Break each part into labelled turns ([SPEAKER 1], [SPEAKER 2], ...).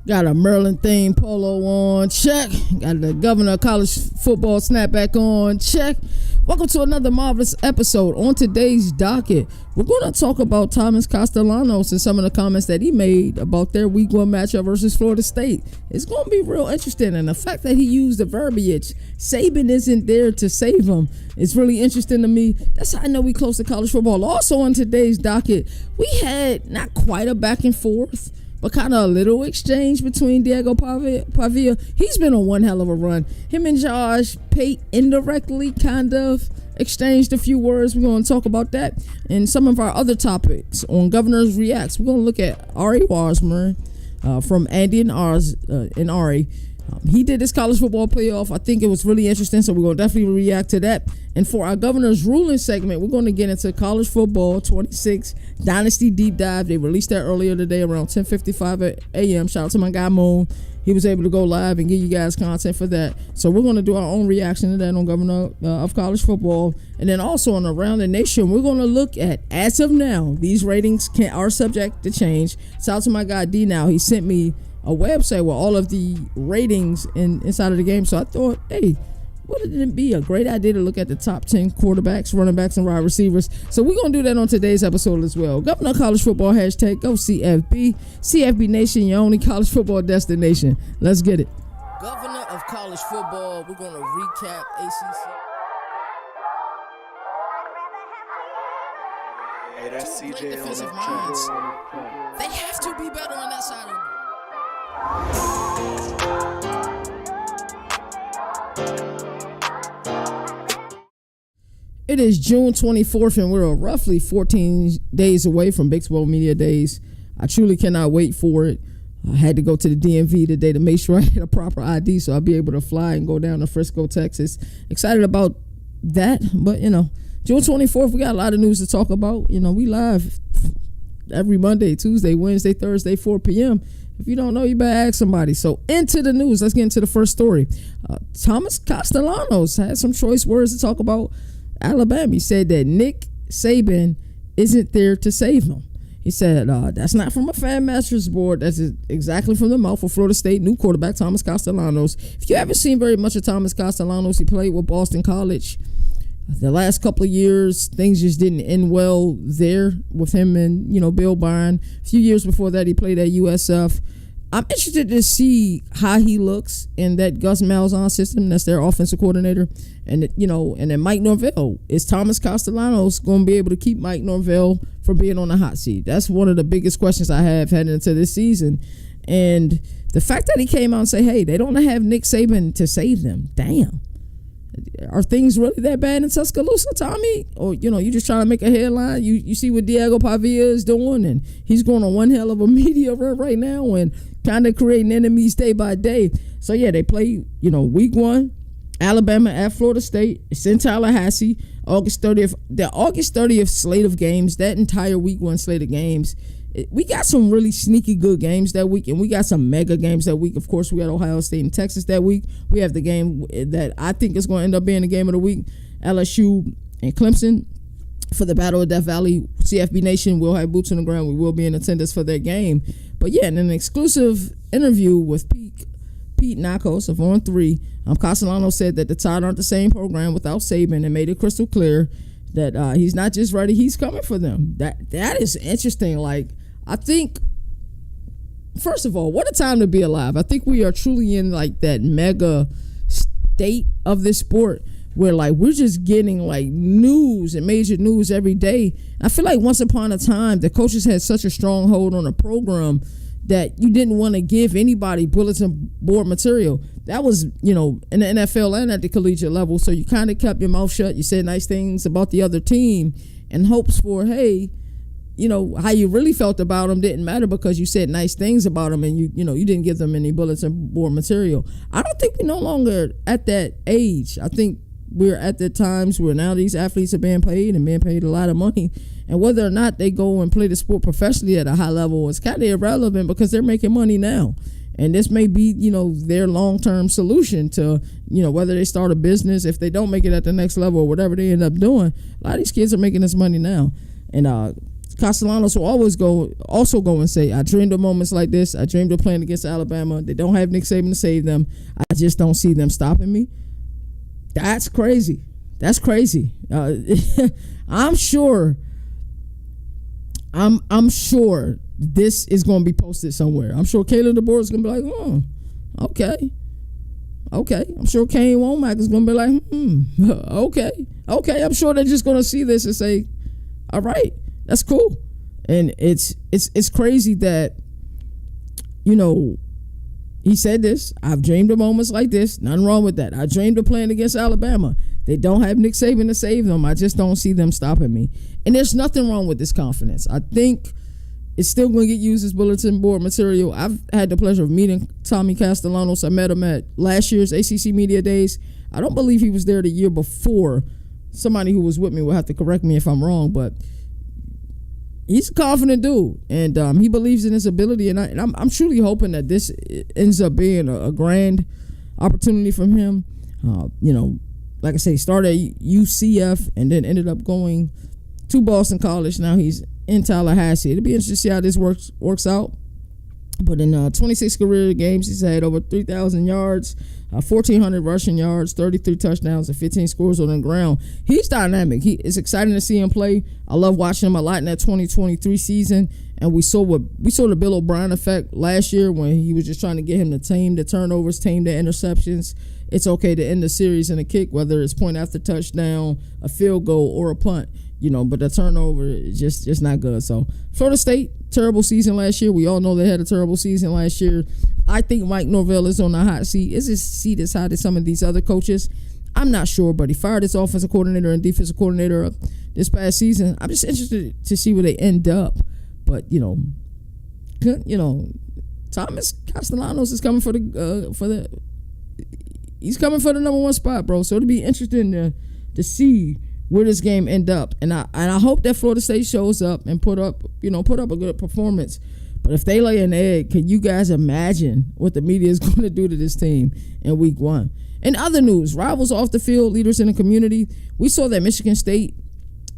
[SPEAKER 1] Got a Merlin theme polo on, check. Got the Governor of College Football snapback on, check. Welcome to another marvelous episode. On today's docket, we're going to talk about Thomas Castellanos and some of the comments that he made about their week one matchup versus Florida State. It's going to be real interesting, and the fact that he used the verbiage, Saban isn't there to save him, is really interesting to me. That's how I know we close to college football. Also on today's docket, we had not quite a back and forth, but kind of a little exchange between Diego Pavia. He's been on one hell of a run. Him and Josh Pate indirectly kind of exchanged a few words. We're going to talk about that and some of our other topics on Governor's Reacts. We're going to look at Ari Wasserman from Andy and Ari. He did his college football playoff. I think it was really interesting, so we're going to definitely react to that. And for our Governor's Ruling segment, we're going to get into college football 26 Dynasty Deep Dive. They released that earlier today around 10:55 a.m. Shout out to my guy Moon. He was able to go live and give you guys content for that. So we're going to do our own reaction to that on Governor of College Football. And then also on Around the Nation, we're going to look at, as of now, these ratings are subject to change. Shout out to my guy D now. He sent me a website with all of the ratings inside of the game. So I thought, hey, wouldn't it be a great idea to look at the top 10 quarterbacks, running backs, and wide receivers? So we're going to do that on today's episode as well. Governor College Football, hashtag go CFB. CFB Nation, your only college football destination. Let's get it. Governor of College Football, we're going to recap ACC.
[SPEAKER 2] Hey, that's CJ
[SPEAKER 1] great defensive minds. They have to be better on that side of the ball. It is June 24th, and we're roughly 14 days away from Big 12 Media Days. I truly cannot wait for it. I had to go to the DMV today to make sure I had a proper ID so I'll be able to fly and go down to Frisco, Texas. Excited about that, but June 24th, we got a lot of news to talk about. We live every Monday, Tuesday, Wednesday, Thursday, 4 p.m. If you don't know, you better ask somebody. So into the news. Let's get into the first story. Thomas Castellanos had some choice words to talk about Alabama. He said that Nick Saban isn't there to save him. He said that's not from a fan masters board. That's exactly from the mouth of Florida State new quarterback Thomas Castellanos. If you haven't seen very much of Thomas Castellanos, he played with Boston College. The last couple of years, things just didn't end well there with him and, Bill Byron. A few years before that, he played at USF. I'm interested to see how he looks in that Gus Malzahn system. That's their offensive coordinator. And, and then Mike Norvell. Is Thomas Castellanos going to be able to keep Mike Norvell from being on the hot seat? That's one of the biggest questions I have heading into this season. And the fact that he came out and said, hey, they don't have Nick Saban to save them. Damn. Are things really that bad in Tuscaloosa, Tommy? Or, you just trying to make a headline? You see what Diego Pavia is doing, and he's going on one hell of a media run right now and kind of creating enemies day by day. So, yeah, they play, week one, Alabama at Florida State. It's in Tallahassee, August 30th. The August 30th slate of games, that entire week one slate of games, we got some really sneaky good games that week, and we got some mega games that week. Of course, we got Ohio State and Texas that week. We have the game that I think is going to end up being the game of the week, LSU and Clemson for the Battle of Death Valley. CFB Nation will have boots on the ground. We will be in attendance for that game. But, yeah, in an exclusive interview with Pete Nakos of On 3, Castellanos said that the Tide aren't the same program without Saban and made it crystal clear that he's not just ready, he's coming for them. That is interesting. Like, I think, first of all, what a time to be alive. I think we are truly in like that mega state of this sport where like we're just getting like news and major news every day. I feel like once upon a time, the coaches had such a strong hold on the program that you didn't want to give anybody bulletin board material. That was, in the NFL and at the collegiate level. So you kind of kept your mouth shut. You said nice things about the other team in hopes for, hey, how you really felt about them didn't matter because you said nice things about them and you didn't give them any bulletin board material. I don't think we're no longer at that age. I think we're at the times where now these athletes are being paid a lot of money. And whether or not they go and play the sport professionally at a high level is kind of irrelevant because they're making money now. And this may be, their long-term solution to, whether they start a business, if they don't make it at the next level or whatever they end up doing. A lot of these kids are making this money now. And Castellanos will also go and say, I dreamed of moments like this. I dreamed of playing against Alabama. They don't have Nick Saban to save them. I just don't see them stopping me. That's crazy. That's crazy. I'm sure this is going to be posted somewhere. I'm sure Caleb DeBoer is going to be like, okay. I'm sure Kane Womack is going to be like, okay. I'm sure they're just going to see this and say, all right, that's cool. And it's crazy that, he said this. I've dreamed of moments like this. Nothing wrong with that. I dreamed of playing against Alabama. They don't have Nick Saban to save them. I just don't see them stopping me. And there's nothing wrong with this confidence. I think it's still going to get used as bulletin board material. I've had the pleasure of meeting Tommy Castellanos. I met him at last year's ACC Media Days. I don't believe he was there the year before. Somebody who was with me will have to correct me if I'm wrong, but he's a confident dude, and he believes in his ability, and I'm truly hoping that this ends up being a grand opportunity from him. Like I say, started at UCF and then ended up going to Boston College. Now he's in Tallahassee. It'll be interesting to see how this works out. But in 26 career games, he's had over 3,000 yards, 1,400 rushing yards, 33 touchdowns, and 15 scores on the ground. He's dynamic. It's exciting to see him play. I love watching him a lot in that 2023 season. And we saw the Bill O'Brien effect last year when he was just trying to get him to tame the turnovers, tame the interceptions. It's okay to end the series in a kick, whether it's point after touchdown, a field goal, or a punt. But the turnover is just not good. So Florida State, terrible season last year. We all know they had a terrible season last year. I think Mike Norvell is on the hot seat. Is his seat as hot as some of these other coaches? I'm not sure, but he fired his offensive coordinator and defensive coordinator this past season. I'm just interested to see where they end up. But Thomas Castellanos is coming he's coming for the number one spot, bro. So it'll be interesting to see where this game end up, and I hope that Florida State shows up and put up a good performance. But if they lay an egg, can you guys imagine what the media is going to do to this team in week 1? In other news, rivals off the field, leaders in the community. We saw that Michigan State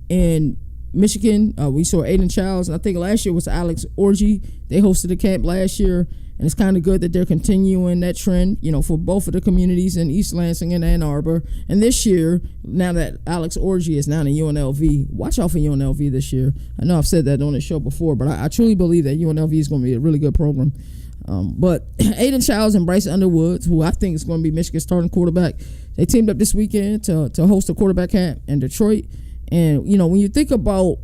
[SPEAKER 1] and Michigan. We saw Aidan Chiles, and I think last year was Alex Orji. They hosted a camp last year. And it's kind of good that they're continuing that trend, for both of the communities in East Lansing and Ann Arbor. And this year, now that Alex Orji is now in UNLV, watch out for UNLV this year. I know I've said that on the show before, but I truly believe that UNLV is going to be a really good program. But Aidan Chiles and Bryce Underwood, who I think is going to be Michigan's starting quarterback, they teamed up this weekend to host a quarterback camp in Detroit. And, when you think about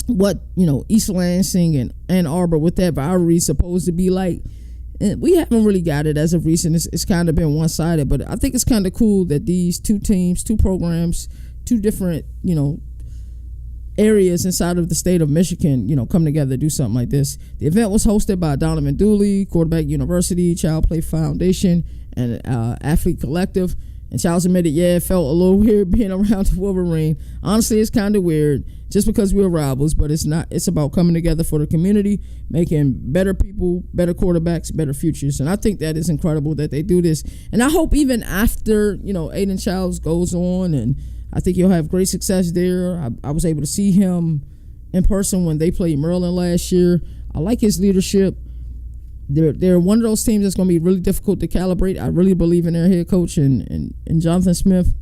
[SPEAKER 1] what East Lansing and Ann Arbor, with that rivalry is supposed to be like, and we haven't really got it as of recent. It's kind of been one-sided, but I think it's kind of cool that these two teams, two programs, two different areas inside of the state of Michigan come together to do something like this. The event was hosted by Donovan Dooley, Quarterback University, Child Play Foundation, and Athlete Collective. And Chiles admitted, it felt a little weird being around the Wolverine. Honestly, it's kind of weird just because we're rivals, but it's not. It's about coming together for the community, making better people, better quarterbacks, better futures. And I think that is incredible that they do this. And I hope even after, Aidan Chiles goes on, and I think he'll have great success there. I was able to see him in person when they played Maryland last year. I like his leadership. They're one of those teams that's going to be really difficult to calibrate. I really believe in their head coach and Jonathan Smith.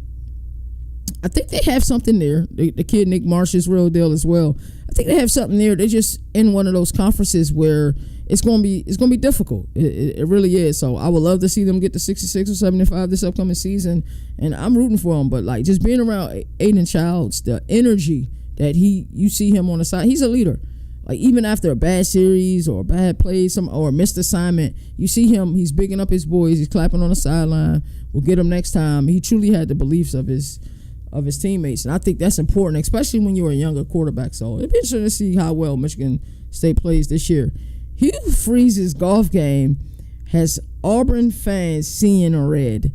[SPEAKER 1] I think they have something there. The kid Nick Marsh is real deal as well. I think they have something there. They're just in one of those conferences where it's going to be difficult. It really is. So I would love to see them get to 66 or 75 this upcoming season, and I'm rooting for them. But just being around Aidan Chiles, the energy that you see him on the side, he's a leader. Even after a bad series or a bad play, or a missed assignment, you see him, he's bigging up his boys, he's clapping on the sideline, we'll get him next time. He truly had the beliefs of his teammates, and I think that's important, especially when you're a younger quarterback. So it'd be interesting to see how well Michigan State plays this year. Hugh Freeze's golf game has Auburn fans seeing red.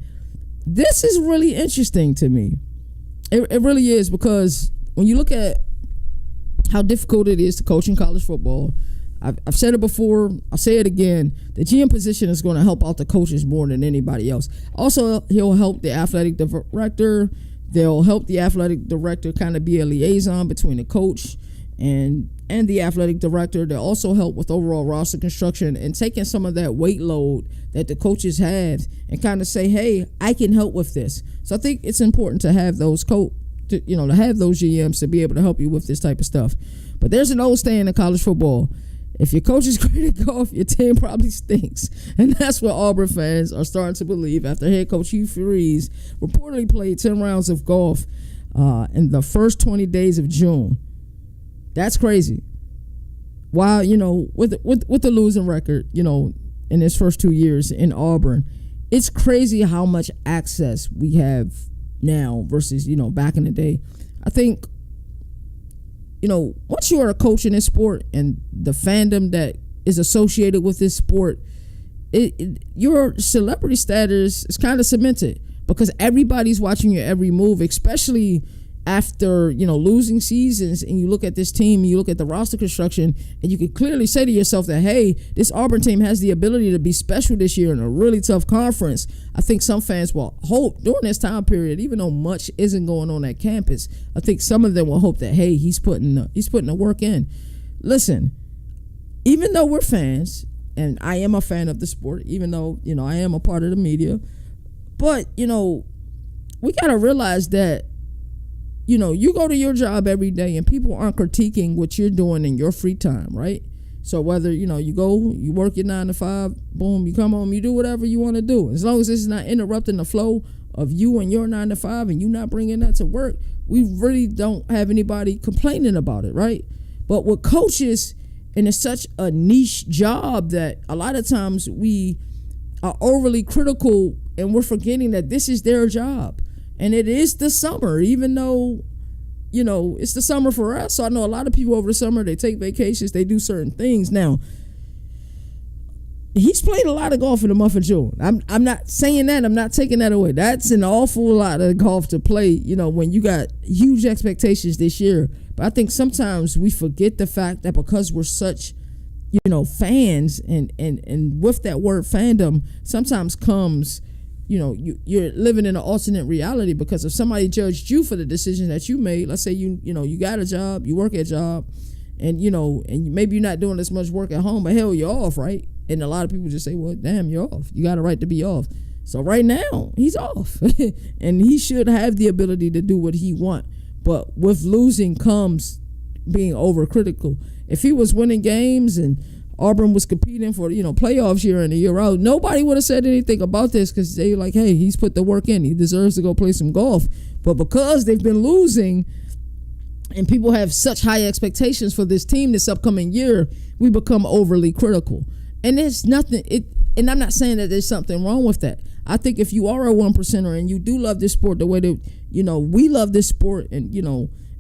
[SPEAKER 1] This is really interesting to me. It really is, because when you look at how difficult it is to coach in college football, I've said it before, I'll say it again, the GM position is going to help out the coaches more than anybody else. Also, he'll help the athletic director. They'll help the athletic director kind of be a liaison between the coach and the athletic director to also help with overall roster construction and taking some of that weight load that the coaches have and kind of say, hey, I can help with this. So I think it's important to have those to have those GMs to be able to help you with this type of stuff. But there's an old saying in college football: if your coach is great at golf, your team probably stinks. And that's what Auburn fans are starting to believe after head coach Hugh Freeze reportedly played 10 rounds of golf in the first 20 days of June. That's crazy. While, with the losing record, in his first 2 years in Auburn, it's crazy how much access we have now versus, back in the day. I think, once you are a coach in this sport and the fandom that is associated with this sport, your celebrity status is kind of cemented because everybody's watching your every move, especially after, losing seasons, and you look at this team, you look at the roster construction, and you can clearly say to yourself that, hey, this Auburn team has the ability to be special this year in a really tough conference. I think some fans will hope during this time period, even though much isn't going on at campus, I think some of them will hope that, hey, he's putting the work in. Listen, even though we're fans, and I am a fan of the sport, even though, I am a part of the media, but, we got to realize that you go to your job every day and people aren't critiquing what you're doing in your free time, right? So whether, you go, you work your 9 to 5, boom, you come home, you do whatever you want to do. As long as it's not interrupting the flow of you and your 9 to 5 and you not bringing that to work, we really don't have anybody complaining about it, right? But with coaches, and it's such a niche job that a lot of times we are overly critical and we're forgetting that this is their job. And it is the summer, even though, it's the summer for us. So I know a lot of people over the summer, they take vacations, they do certain things. Now, he's played a lot of golf in the month of June. I'm not saying that. I'm not taking that away. That's an awful lot of golf to play, when you got huge expectations this year. But I think sometimes we forget the fact that because we're such, fans, and with that word fandom sometimes comes, you're living in an alternate reality because if somebody judged you for the decision that you made, let's say you got a job, you work at a job, and and maybe you're not doing as much work at home, but hell, you're off, right? And a lot of people just say, well, damn, you're off. You got a right to be off. So right now, he's off. And he should have the ability to do what he wants. But with losing comes being overcritical. If he was winning games and Auburn was competing for, playoffs year in and year out, nobody would have said anything about this because they were like, hey, he's put the work in. He deserves to go play some golf. But because they've been losing and people have such high expectations for this team this upcoming year, we become overly critical. And there's nothing, and I'm not saying that there's something wrong with that. I think if you are a 1%er and you do love this sport the way that, we love this sport and,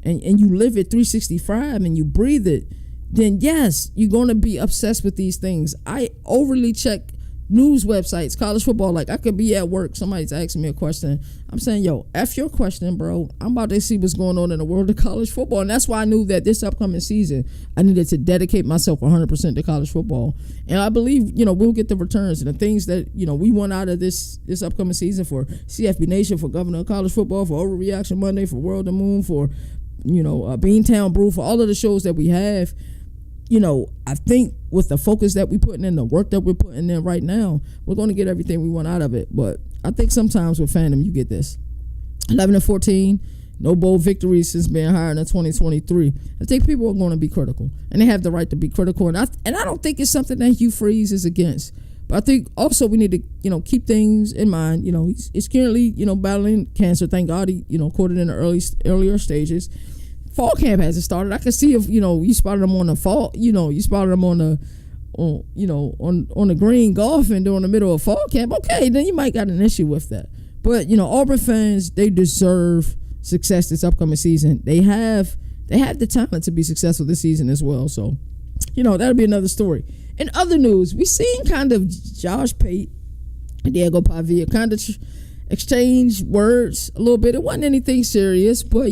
[SPEAKER 1] and you live it 365 and you breathe it, then yes, you're going to be obsessed with these things. I overly check news websites, college football. Like I could be at work, somebody's asking me a question. I'm saying, yo, F your question, bro. I'm about to see what's going on in the world of college football. And that's why I knew that this upcoming season, I needed to dedicate myself 100% to college football. And I believe, we'll get the returns and the things that, we want out of this upcoming season for CFB Nation, for Governor of College Football, for Overreaction Monday, for World of Moon, for, Beantown Brew, for all of the shows that we have. I think with the focus that we're putting in, the work that we're putting in right now, we're going to get everything we want out of it. But I think sometimes with fandom, you get this. 11-14, no bowl victories since being hired in 2023. I think people are going to be critical, and they have the right to be critical. And I don't think it's something that Hugh Freeze is against. But I think also we need to, keep things in mind. He's currently, battling cancer. Thank God he, caught it in the earlier stages. Fall camp hasn't started. I can see if you spotted him on the fall. You spotted him on the green golfing during the middle of fall camp. Okay, then you might got an issue with that. But Auburn fans, they deserve success this upcoming season. They have the talent to be successful this season as well. So that'll be another story. In other news, we seen kind of Josh Pate and Diego Pavia kind of exchange words a little bit. It wasn't anything serious, but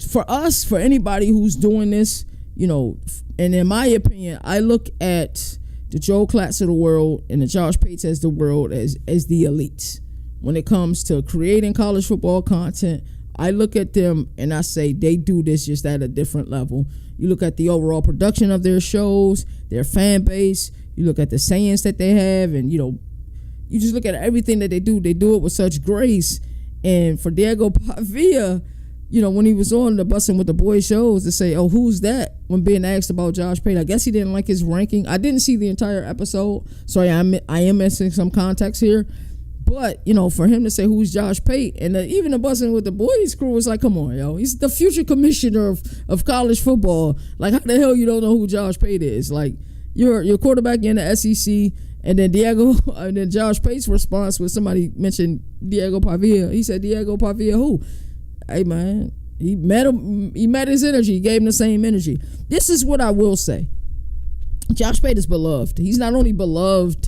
[SPEAKER 1] for us, for anybody who's doing this, and in my opinion, I look at the Joe Klatts of the world and the Josh Pates as the world as the elites when it comes to creating college football content. I look at them and I say they do this just at a different level. You look at the overall production of their shows, their fan base, you look at the sayings that they have, and you just look at everything that they do it with such grace. And for Diego Pavia, when he was on the Bussin' with the Boys shows to say, oh, who's that? When being asked about Josh Payton, I guess he didn't like his ranking. I didn't see the entire episode, so I am missing some context here. But, for him to say who's Josh Payton, and even the Bussin' with the Boys crew was like, come on, yo. He's the future commissioner of college football. Like, how the hell you don't know who Josh Payton is? Like, you're quarterback in the SEC, and then Josh Payton's response was somebody mentioned Diego Pavia. He said, Diego Pavia who? Hey, man, he met his energy. He gave him the same energy. This is what I will say. Josh Payton is beloved. He's not only beloved,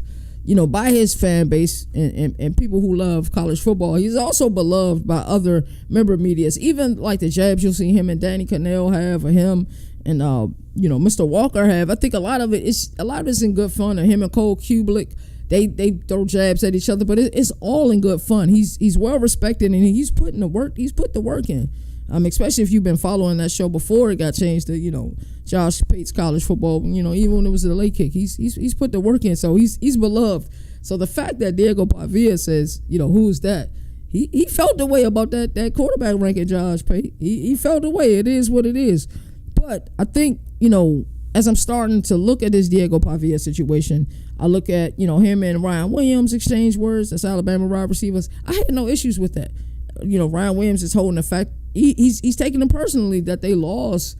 [SPEAKER 1] by his fan base and people who love college football. He's also beloved by other member medias. Even like the jabs you'll see him and Danny Cannell have, or him and Mr. Walker have. I think a lot of it's in good fun. And him and Cole Kubelik, they throw jabs at each other, but it's all in good fun. He's well respected, and he's putting the work. He's put the work in. Especially if you've been following that show before it got changed to Josh Payton's college football. Even when it was the late kick, he's put the work in. So he's beloved. So the fact that Diego Pavia says who's that, he felt the way about that quarterback ranking Josh Payton. He felt the way. It is what it is. But I think as I'm starting to look at this Diego Pavia situation, I look at him and Ryan Williams exchange words. That's Alabama wide receivers. I had no issues with that. Ryan Williams is holding the fact he's taking it personally that they lost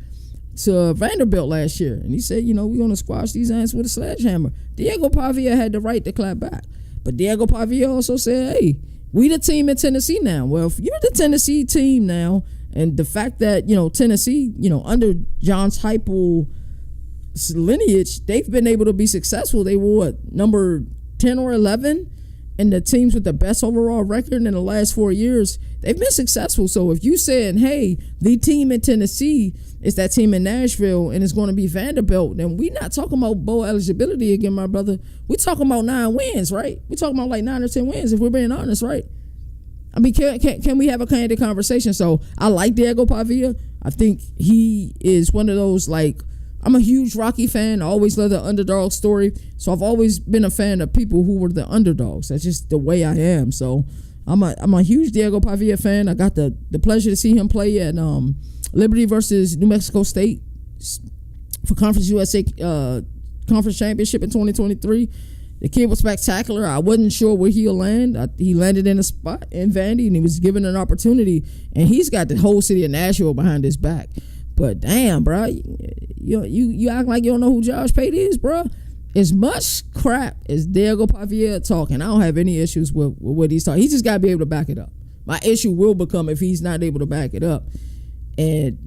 [SPEAKER 1] to Vanderbilt last year, and he said, we're gonna squash these ants with a sledgehammer. Diego Pavia had the right to clap back, but Diego Pavia also said, hey, we the team in Tennessee now. Well, if you're the Tennessee team now, and the fact that Tennessee, under John's Heupel lineage, they've been able to be successful. They were number 10 or 11. And the teams with the best overall record in the last 4 years, they've been successful. So if you saying, hey, the team in Tennessee is that team in Nashville and it's going to be Vanderbilt, then we not talking about bowl eligibility again, my brother. We talking about 9 wins, right? We talking about like 9 or 10 wins if we're being honest, right? Can we have a candid conversation? So I like Diego Pavia. I think he is one of those, like, I'm a huge Rocky fan. I always love the underdog story. So I've always been a fan of people who were the underdogs. That's just the way I am. So I'm a huge Diego Pavia fan. I got the pleasure to see him play at Liberty versus New Mexico State for Conference USA Conference Championship in 2023. The kid was spectacular. I wasn't sure where he'll land. He landed in a spot in Vandy, and he was given an opportunity. And he's got the whole city of Nashville behind his back. But damn, bro, you act like you don't know who Josh Payton is, bro. As much crap as Diego Pavia talking, I don't have any issues with what he's talking. He just got to be able to back it up. My issue will become if he's not able to back it up. And,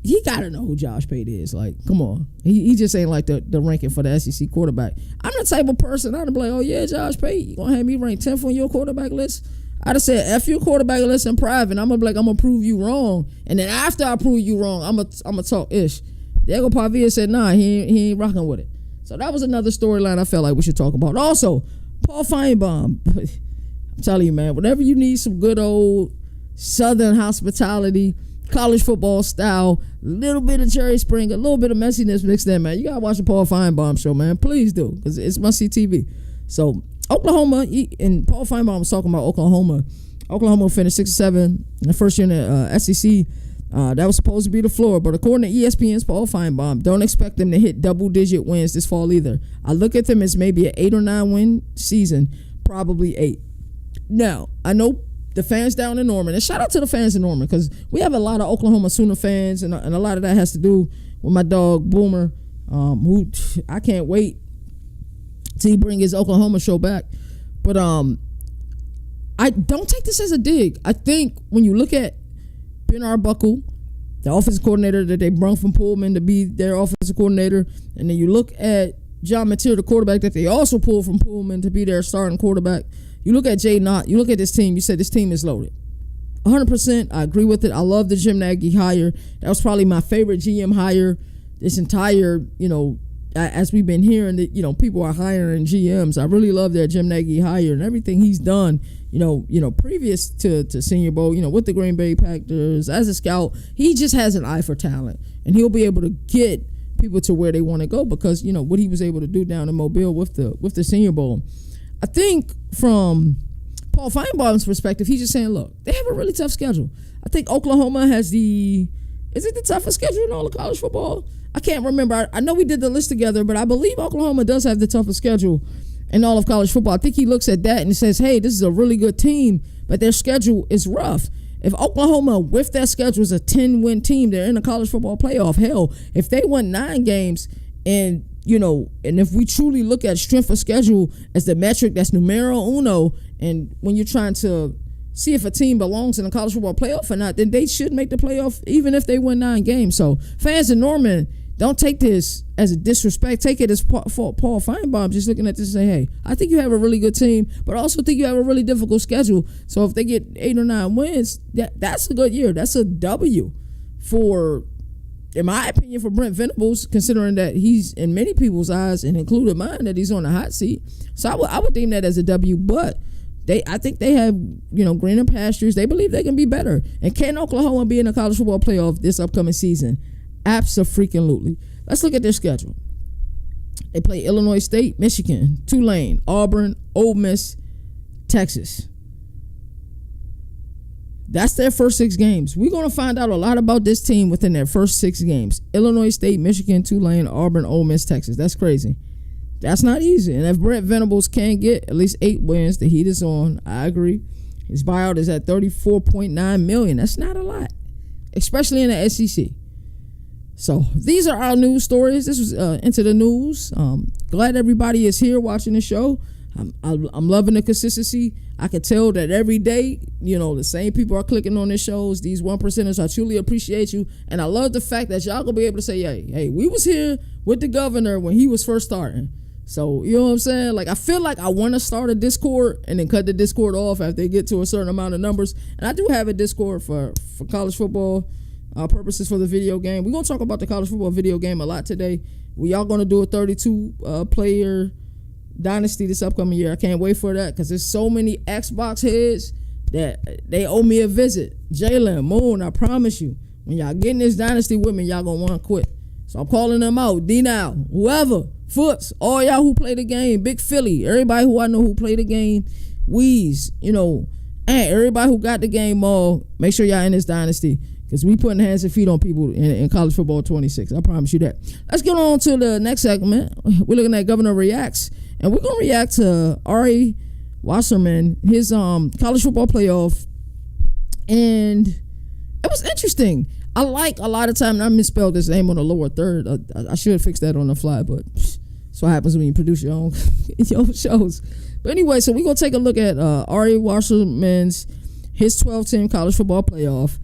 [SPEAKER 1] he got to know who Josh Payton is. Like, come on. He just ain't like the ranking for the SEC quarterback. I'm the type of person, I'd be like, oh, yeah, Josh Payton, you going to have me ranked 10th on your quarterback list? I'd have said, F your quarterback list in private. I'm going to be like, I'm going to prove you wrong. And then after I prove you wrong, I'm going to talk ish. Diego Pavia said, nah, he ain't rocking with it. So that was another storyline I felt like we should talk about. Also, Paul Finebaum. I'm telling you, man, whenever you need some good old Southern hospitality, college football style, a little bit of Jerry Springer, a little bit of messiness mixed in, man, you got to watch the Paul Finebaum show, man. Please do, because it's must-see TV. So, Oklahoma, and Paul Finebaum was talking about Oklahoma. Oklahoma finished 6-7 in the first year in the SEC. That was supposed to be the floor, but according to ESPN's Paul Finebaum, don't expect them to hit double-digit wins this fall either. I look at them as maybe an 8 or 9 win season, probably 8. Now, I know the fans down in Norman, and shout out to the fans in Norman, because we have a lot of Oklahoma Sooner fans, and a lot of that has to do with my dog Boomer, who I can't wait till he bring his Oklahoma show back. But I don't take this as a dig. I think when you look at Ben Arbuckle, the offensive coordinator that they brung from Pullman to be their offensive coordinator, and then you look at John Mateer, the quarterback that they also pulled from Pullman to be their starting quarterback. You look at Jay Knott, you look at this team, you said this team is loaded. 100%, I agree with it. I love the Jim Nagy hire. That was probably my favorite GM hire this entire, as we've been hearing that, people are hiring GMs. I really love that Jim Nagy hire and everything he's done, previous to Senior Bowl, with the Green Bay Packers as a scout. He just has an eye for talent, and he'll be able to get people to where they want to go because, what he was able to do down in Mobile with the Senior Bowl. I think from Paul Finebaum's perspective, he's just saying, look, they have a really tough schedule. I think Oklahoma has is it the toughest schedule in all of college football? I can't remember. I know we did the list together, but I believe Oklahoma does have the toughest schedule in all of college football. I think he looks at that and says, hey, this is a really good team, but their schedule is rough. If Oklahoma, with that schedule, is a 10-win team, they're in the college football playoff. Hell, if they won 9 games and, and if we truly look at strength of schedule as the metric that's numero uno, and when you're trying to see if a team belongs in the college football playoff or not, then they should make the playoff even if they win 9 games. So fans in Norman, don't take this as a disrespect. Take it as Paul Finebaum just looking at this and say, hey, I think you have a really good team, but I also think you have a really difficult schedule. So if they get 8 or 9 wins, that's a good year. That's a W for, in my opinion, for Brent Venables, considering that he's, in many people's eyes, and including mine, that he's on the hot seat. So I would deem that as a W, but I think they have, greener pastures. They believe they can be better. And can Oklahoma be in the college football playoff this upcoming season? Abso-freaking-lutely. Let's look at their schedule. They play Illinois State, Michigan, Tulane, Auburn, Ole Miss, Texas. That's their first 6 games. We're going to find out a lot about this team within their first 6 games. Illinois State, Michigan, Tulane, Auburn, Ole Miss, Texas. That's crazy. That's not easy. And if Brent Venables can get at least 8 wins, the heat is on. I agree. His buyout is at $34.9 million. That's not a lot, especially in the SEC. So these are our news stories. This was Into the News. Glad everybody is here watching the show. I'm loving the consistency. I can tell that every day, the same people are clicking on these shows. These 1%ers, I truly appreciate you. And I love the fact that y'all gonna be able to say, hey, we was here with the governor when he was first starting. So, you know what I'm saying? Like, I feel like I want to start a Discord and then cut the Discord off after they get to a certain amount of numbers. And I do have a Discord for college football purposes for the video game. We're going to talk about the college football video game a lot today. We are going to do a 32-player Dynasty this upcoming year. I can't wait for that because there's so many Xbox heads that they owe me a visit. Jalen, Moon, I promise you, when y'all get in this Dynasty with me, y'all going to want to quit. So I'm calling them out. D-Now, whoever, Foots, all y'all who play the game, Big Philly, everybody who I know who play the game, Weeze, and everybody who got the game all, make sure y'all in this Dynasty because we putting hands and feet on people in college football 26. I promise you that. Let's get on to the next segment. We're looking at Governor Reacts, and we're going to react to Ari Wasserman, his college football playoff, and it was interesting. I like a lot of time, and I misspelled his name on the lower third. I should fix that on the fly, but that's what happens when you produce your own shows. But anyway, so we're going to take a look at Ari Wasserman's, his 12-team college football playoff.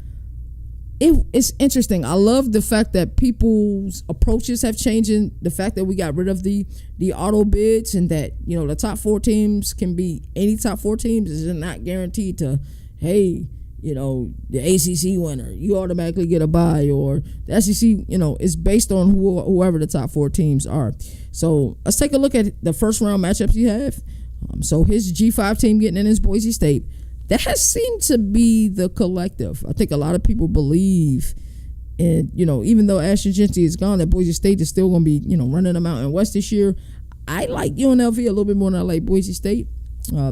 [SPEAKER 1] It's interesting. I love the fact that people's approaches have changed, and the fact that we got rid of the auto bids, and that, the top 4 teams can be any top 4 teams. Is not guaranteed to, hey, the ACC winner, you automatically get a bye, or the SEC, it's based on whoever the top 4 teams are. So let's take a look at the first round matchups you have. So his G5 team getting in is Boise State. That has seemed to be the collective. I think a lot of people believe, and even though Ashton Jeanty is gone, that Boise State is still going to be, running the Mountain West this year. I like UNLV a little bit more than I like Boise State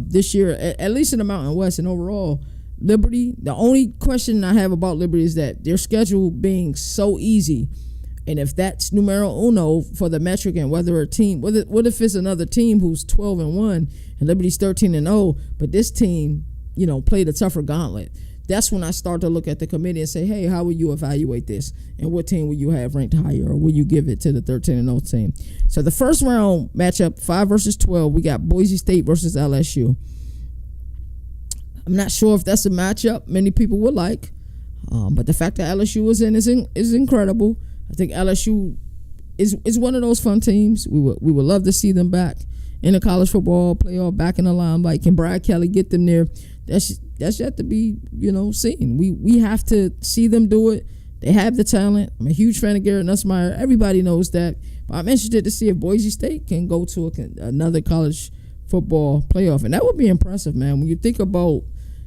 [SPEAKER 1] this year, at least in the Mountain West. And overall, Liberty, the only question I have about Liberty is that their schedule being so easy, and if that's numero uno for the metric, and whether a team, what if it's another team who's 12-1 and Liberty's 13-0, but this team, played a tougher gauntlet. That's when I start to look at the committee and say, hey, how will you evaluate this? And what team will you have ranked higher, or will you give it to the 13-0 team? So the first round matchup, 5 versus 12, we got Boise State versus LSU. I'm not sure if that's a matchup many people would like, but the fact that LSU is incredible. I think LSU is one of those fun teams. We would love to see them back in the college football playoff, back in the limelight. Can Brad Kelly get them there? That's yet to be seen. We have to see them do it. They have the talent. I'm a huge fan of Garrett Nussmeier. Everybody knows that. But I'm interested to see if Boise State can go to another college football playoff. And that would be impressive, man. When you think about,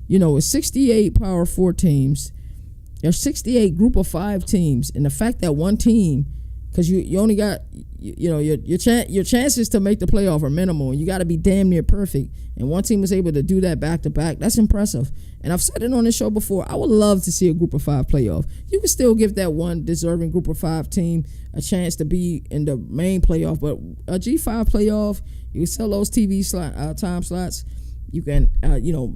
[SPEAKER 1] it's 68 Power 4 teams. There's 68 Group of 5 teams. And the fact that one team, because you only got, your chances to make the playoff are minimal. You got to be damn near perfect. And one team was able to do that back to back. That's impressive. And I've said it on this show before. I would love to see a Group of 5 playoff. You can still give that one deserving Group of 5 team a chance to be in the main playoff. But a G5 playoff, you can sell those TV time slots. You can,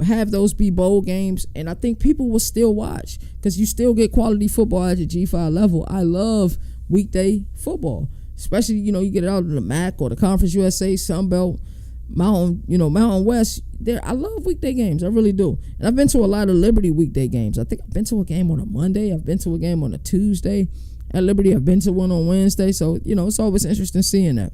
[SPEAKER 1] have those be bowl games. And I think people will still watch because you still get quality football at the G5 level. I love weekday football, especially, you get it out in the MAC or the Conference USA, Sun Belt, Mountain West. I love weekday games. I really do. And I've been to a lot of Liberty weekday games. I think I've been to a game on a Monday. I've been to a game on a Tuesday. At Liberty, I've been to one on Wednesday. So, it's always interesting seeing that.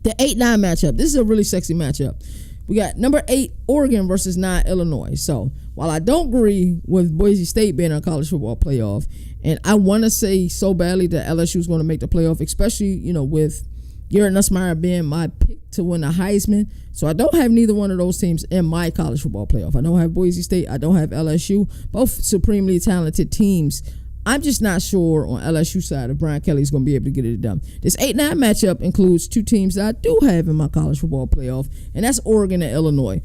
[SPEAKER 1] The 8-9 matchup. This is a really sexy matchup. We got number 8, Oregon versus 9, Illinois. So, while I don't agree with Boise State being in a college football playoff, and I want to say so badly that LSU is going to make the playoff, especially, with Garrett Nussmeier being my pick to win the Heisman. So I don't have neither one of those teams in my college football playoff. I don't have Boise State. I don't have LSU. Both supremely talented teams. I'm just not sure on LSU side if Brian Kelly's going to be able to get it done. This 8-9 matchup includes 2 teams that I do have in my college football playoff, and that's Oregon and Illinois.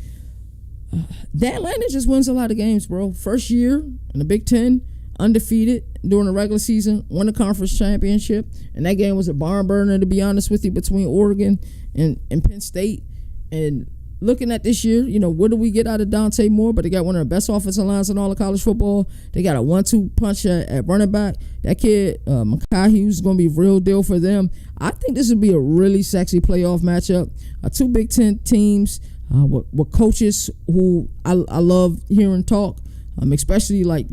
[SPEAKER 1] Dan Lanning just wins a lot of games, bro. First year in the Big Ten, undefeated during the regular season, won the conference championship, and that game was a barn burner, to be honest with you, between Oregon and Penn State. And looking at this year, what do we get out of Dante Moore? But they got one of the best offensive lines in all of college football. They got a 1-2 punch at running back. That kid, Mekhi Hughes, is going to be a real deal for them. I think this would be a really sexy playoff matchup. 2 Big Ten teams with coaches who I love hearing talk, especially like,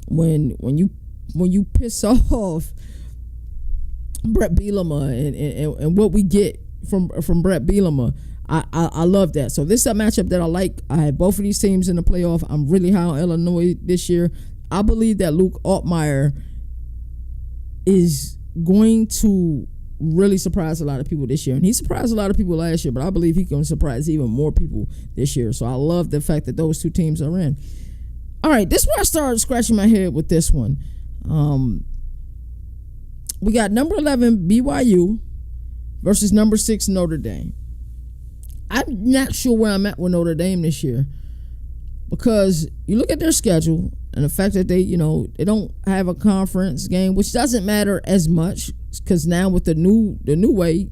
[SPEAKER 1] when you piss off Brett Bielema and what we get from Brett Bielema, I love that. So this is a matchup that I like. I have both of these teams in the playoff. I'm really high on Illinois this year. I believe that Luke Altmaier is going to really surprise a lot of people this year. And he surprised a lot of people last year, but I believe he can surprise even more people this year. So I love the fact that those 2 teams are in. All right, this is where I started scratching my head with this one. We got number 11 BYU versus number 6 Notre Dame. I'm not sure where I'm at with Notre Dame this year because you look at their schedule and the fact that they don't have a conference game, which doesn't matter as much because now with the new way,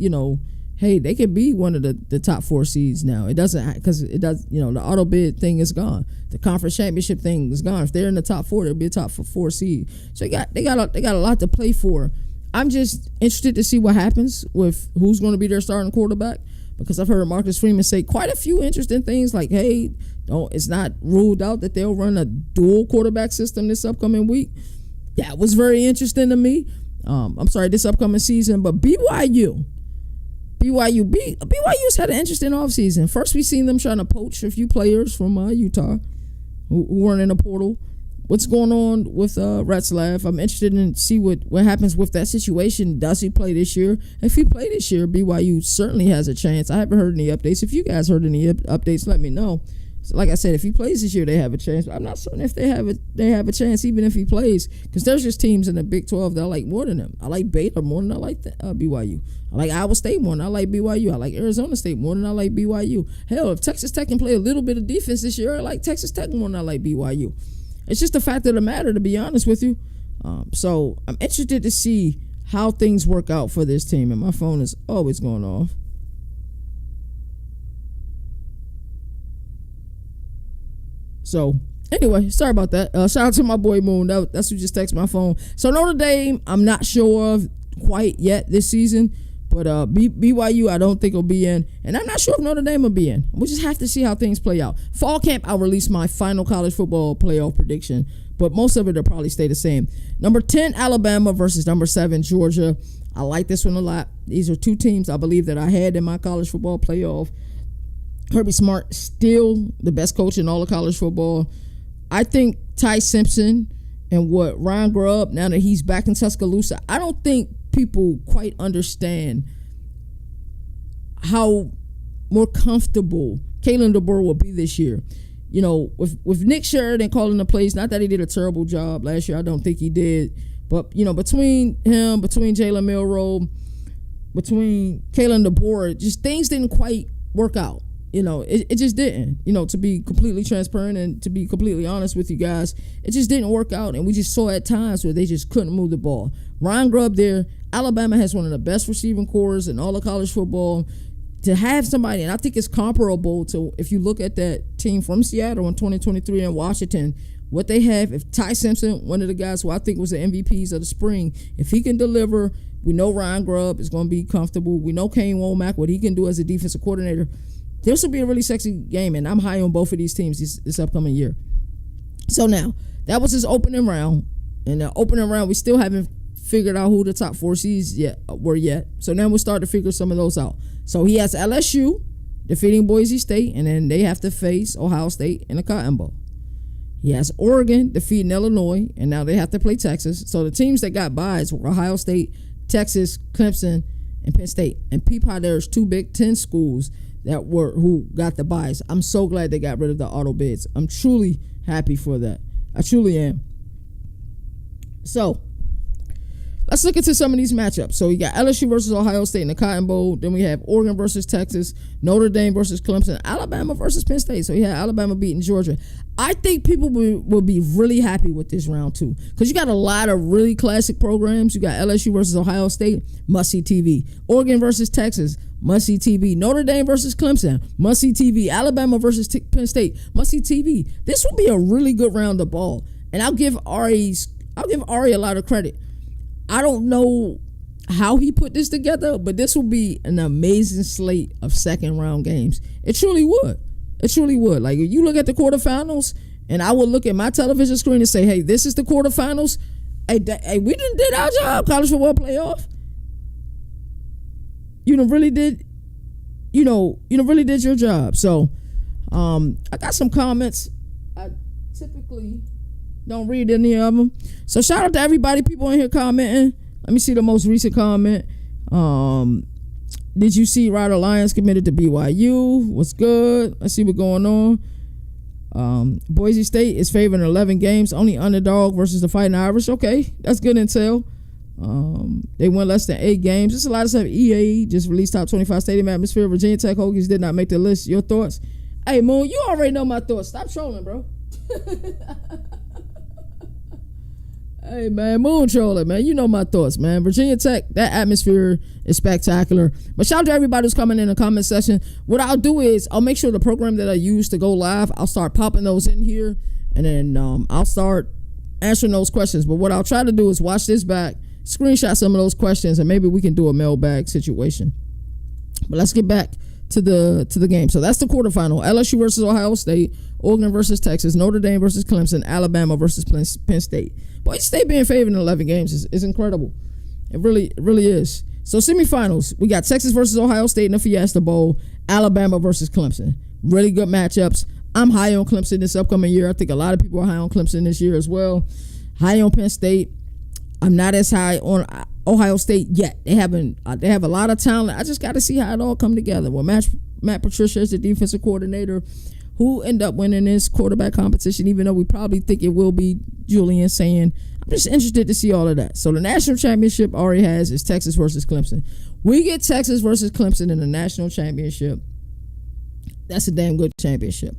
[SPEAKER 1] hey, they could be one of the top 4 seeds now. It doesn't, because it does, the auto bid thing is gone. The conference championship thing is gone. If they're in the top 4, they'll be a top 4 seed. So they got a lot to play for. I'm just interested to see what happens with who's going to be their starting quarterback, because I've heard Marcus Freeman say quite a few interesting things like, hey, it's not ruled out that they'll run a dual quarterback system this upcoming week. That was very interesting to me. This upcoming season. But BYU's had an interesting offseason. First, we seen them trying to poach a few players from Utah who weren't in the portal. What's going on with Retzlaff? I'm interested in see what happens with that situation. Does he play this year? If he play this year, BYU certainly has a chance. I haven't heard any updates. If you guys heard any updates, let me know. So like I said, if he plays this year, they have a chance. But I'm not certain if they have a chance even if he plays, because there's just teams in the Big 12 that I like more than them. I like Baylor more than I like BYU. I like Iowa State more than I like BYU. I like Arizona State more than I like BYU. Hell, if Texas Tech can play a little bit of defense this year, I like Texas Tech more than I like BYU. It's just the fact of the matter, to be honest with you. So I'm interested to see how things work out for this team. And my phone is always going off. So anyway, sorry about that. Shout out to my boy Moon. That's who just texted my phone. So Notre Dame, I'm not sure of quite yet this season. But BYU, I don't think will be in. And I'm not sure if Notre Dame will be in. We just have to see how things play out. Fall camp, I'll release my final college football playoff prediction. But most of it will probably stay the same. Number 10, Alabama versus number 7, Georgia. I like this one a lot. These are 2 teams I believe that I had in my college football playoff. Kirby Smart, still the best coach in all of college football. I think Ty Simpson and what Ryan Grubb, now that he's back in Tuscaloosa, I don't think people quite understand how more comfortable Kalen DeBoer will be this year. You know, with Nick Sheridan calling the plays, not that he did a terrible job last year, I don't think he did, but, you know, between him, between Jalen Milroe, between Kalen DeBoer, just things didn't quite work out. You know, it just didn't. You know, to be completely transparent and to be completely honest with you guys, it just didn't work out, and we just saw at times where they just couldn't move the ball. Ryan Grubb there, Alabama has one of the best receiving corps in all of college football. To have somebody, and I think it's comparable to if you look at that team from Seattle in 2023 in Washington, what they have, if Ty Simpson, one of the guys who I think was the MVPs of the spring, if he can deliver, we know Ryan Grubb is going to be comfortable. We know Kane Womack, what he can do as a defensive coordinator. This will be a really sexy game, and I'm high on both of these teams this upcoming year. So now, that was his opening round. And the opening round, we still haven't figured out who the top 4 seeds were yet. So now we'll start to figure some of those out. So he has LSU defeating Boise State, and then they have to face Ohio State in the Cotton Bowl. He has Oregon defeating Illinois, and now they have to play Texas. So the teams that got byes were Ohio State, Texas, Clemson, and Penn State. And peep how there's 2 Big Ten schools who got the byes. I'm so glad they got rid of the auto bids. I'm truly happy for that. I truly am. So let's look into some of these matchups. So you got LSU versus Ohio State in the Cotton Bowl. Then we have Oregon versus Texas, Notre Dame versus Clemson, Alabama versus Penn State. So you had Alabama beating Georgia. I think people will be really happy with this round too, because you got a lot of really classic programs. You got LSU versus Ohio State, must-see TV. Oregon versus Texas, must-see TV. Notre Dame versus Clemson, must-see TV. Alabama versus Penn State, must-see TV. This will be a really good round of ball, and I'll give Ari a lot of credit. I don't know how he put this together, but this will be an amazing slate of second round games. It truly would. It truly would. Like, if you look at the quarterfinals, and I would look at my television screen and say, hey, this is the quarterfinals. Hey, we did our job, college football playoff. Really did your job. So I got some comments. I typically don't read any of them. So shout out to everybody, people in here commenting. Let me see the most recent comment. Did you see Ryder Lyons committed to BYU? What's good? Let's see what's going on. Boise State is favored in 11 games, only underdog versus the Fighting Irish. Okay, that's good intel. They won less than 8 games. There's a lot of stuff. EAE just released top 25 stadium atmosphere. Virginia Tech Hokies did not make the list. Your thoughts? Hey, Moon, you already know my thoughts. Stop trolling, bro. Hey, man, Moon trolling, man. You know my thoughts, man. Virginia Tech, that atmosphere is spectacular. But shout out to everybody who's coming in the comment section. What I'll do is I'll make sure the program that I use to go live, I'll start popping those in here, and then I'll start answering those questions. But what I'll try to do is watch this back, screenshot some of those questions, and maybe we can do a mailbag situation. But let's get back to the game. So that's the quarterfinal. LSU versus Ohio State, Oregon versus Texas, Notre Dame versus Clemson, Alabama versus Penn State. Boise State being favored in 11 games is incredible. It really is. So semifinals, we got Texas versus Ohio State in the Fiesta Bowl, Alabama versus Clemson. Really good matchups. I'm high on Clemson this upcoming year. I think a lot of people are high on Clemson this year as well. High on Penn State. I'm not as high on Ohio State yet. They have a lot of talent. I just got to see how it all come together. Well, Matt Patricia is the defensive coordinator who end up winning this quarterback competition, even though we probably think it will be Julian saying. I'm just interested to see all of that. So the national championship Ari has is Texas versus Clemson. We get Texas versus Clemson in the national championship. That's a damn good championship.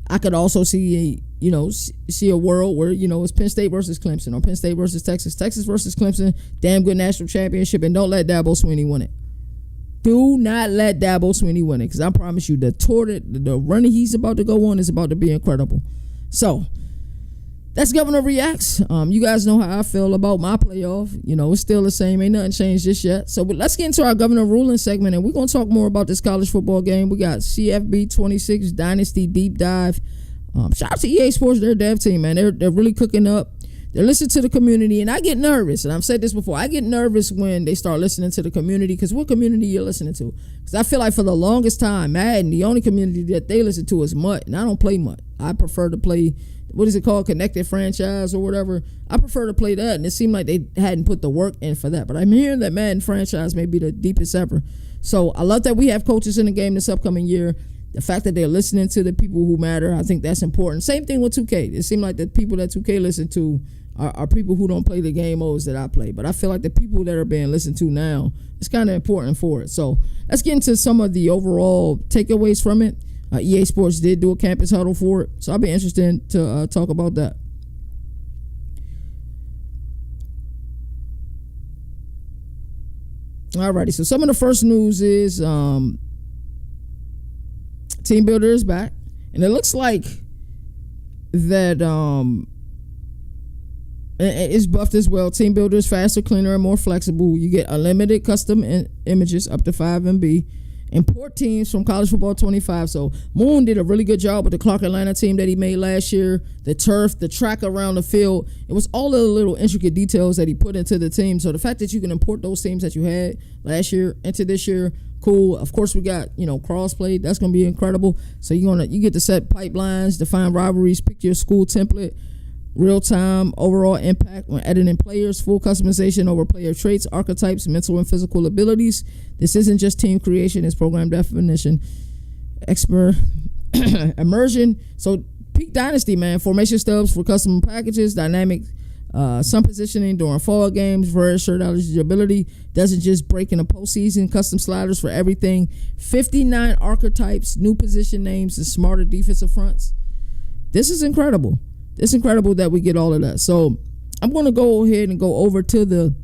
[SPEAKER 1] I could also see a world where, it's Penn State versus Clemson or Penn State versus Texas versus Clemson, damn good national championship, and don't let Dabo Swinney win it. Do not let Dabo Swinney win it, because I promise you the run he's about to go on is about to be incredible. So that's Governor Reacts. You guys know how I feel about my playoff. It's still the same. Ain't nothing changed just yet. So but let's get into our Governor Ruling segment, and we're going to talk more about this college football game. We got CFB 26 Dynasty Deep Dive. Shout out to EA Sports, their dev team, man. They're really cooking up. They're listening to the community, and I get nervous, and I've said this before. I get nervous when they start listening to the community, because what community you're listening to? Because I feel like for the longest time, Madden, the only community that they listen to is Mutt, and I don't play Mutt. I prefer to play what is it called, connected franchise or whatever. I prefer to play that, and it seemed like they hadn't put the work in for that. But I'm hearing that Madden franchise may be the deepest ever. So I love that we have coaches in the game this upcoming year. The fact that they're listening to the people who matter, I think that's important. Same thing with 2K. It seemed like the people that 2K listen to are people who don't play the game modes that I play. But I feel like the people that are being listened to now, it's kind of important for it. So let's get into some of the overall takeaways from it. EA Sports did do a campus huddle for it, so I'll be interested to talk about that. Alrighty, so some of the first news is Team Builder is back, and it looks like that it's buffed as well. Team Builder is faster, cleaner, and more flexible. You get unlimited custom images up to 5 MB. Import teams from College Football 25. So Moon did a really good job with the Clark Atlanta team that he made last year. The turf, the track around the field. It was all the little intricate details that he put into the team. So the fact that you can import those teams that you had last year into this year, cool. Of course, we got, cross-play. That's going to be incredible. So you get to set pipelines, define rivalries, pick your school template, real-time overall impact when editing players, full customization over player traits, archetypes, mental and physical abilities. This isn't just team creation, it's program definition, immersion. So peak Dynasty, man. Formation stubs for custom packages, dynamic sun positioning during fall games, very shirt eligibility, doesn't just break in the postseason, custom sliders for everything, 59 archetypes, new position names, and smarter defensive fronts. This is incredible. It's incredible that we get all of that. So I'm going to go ahead and go over to the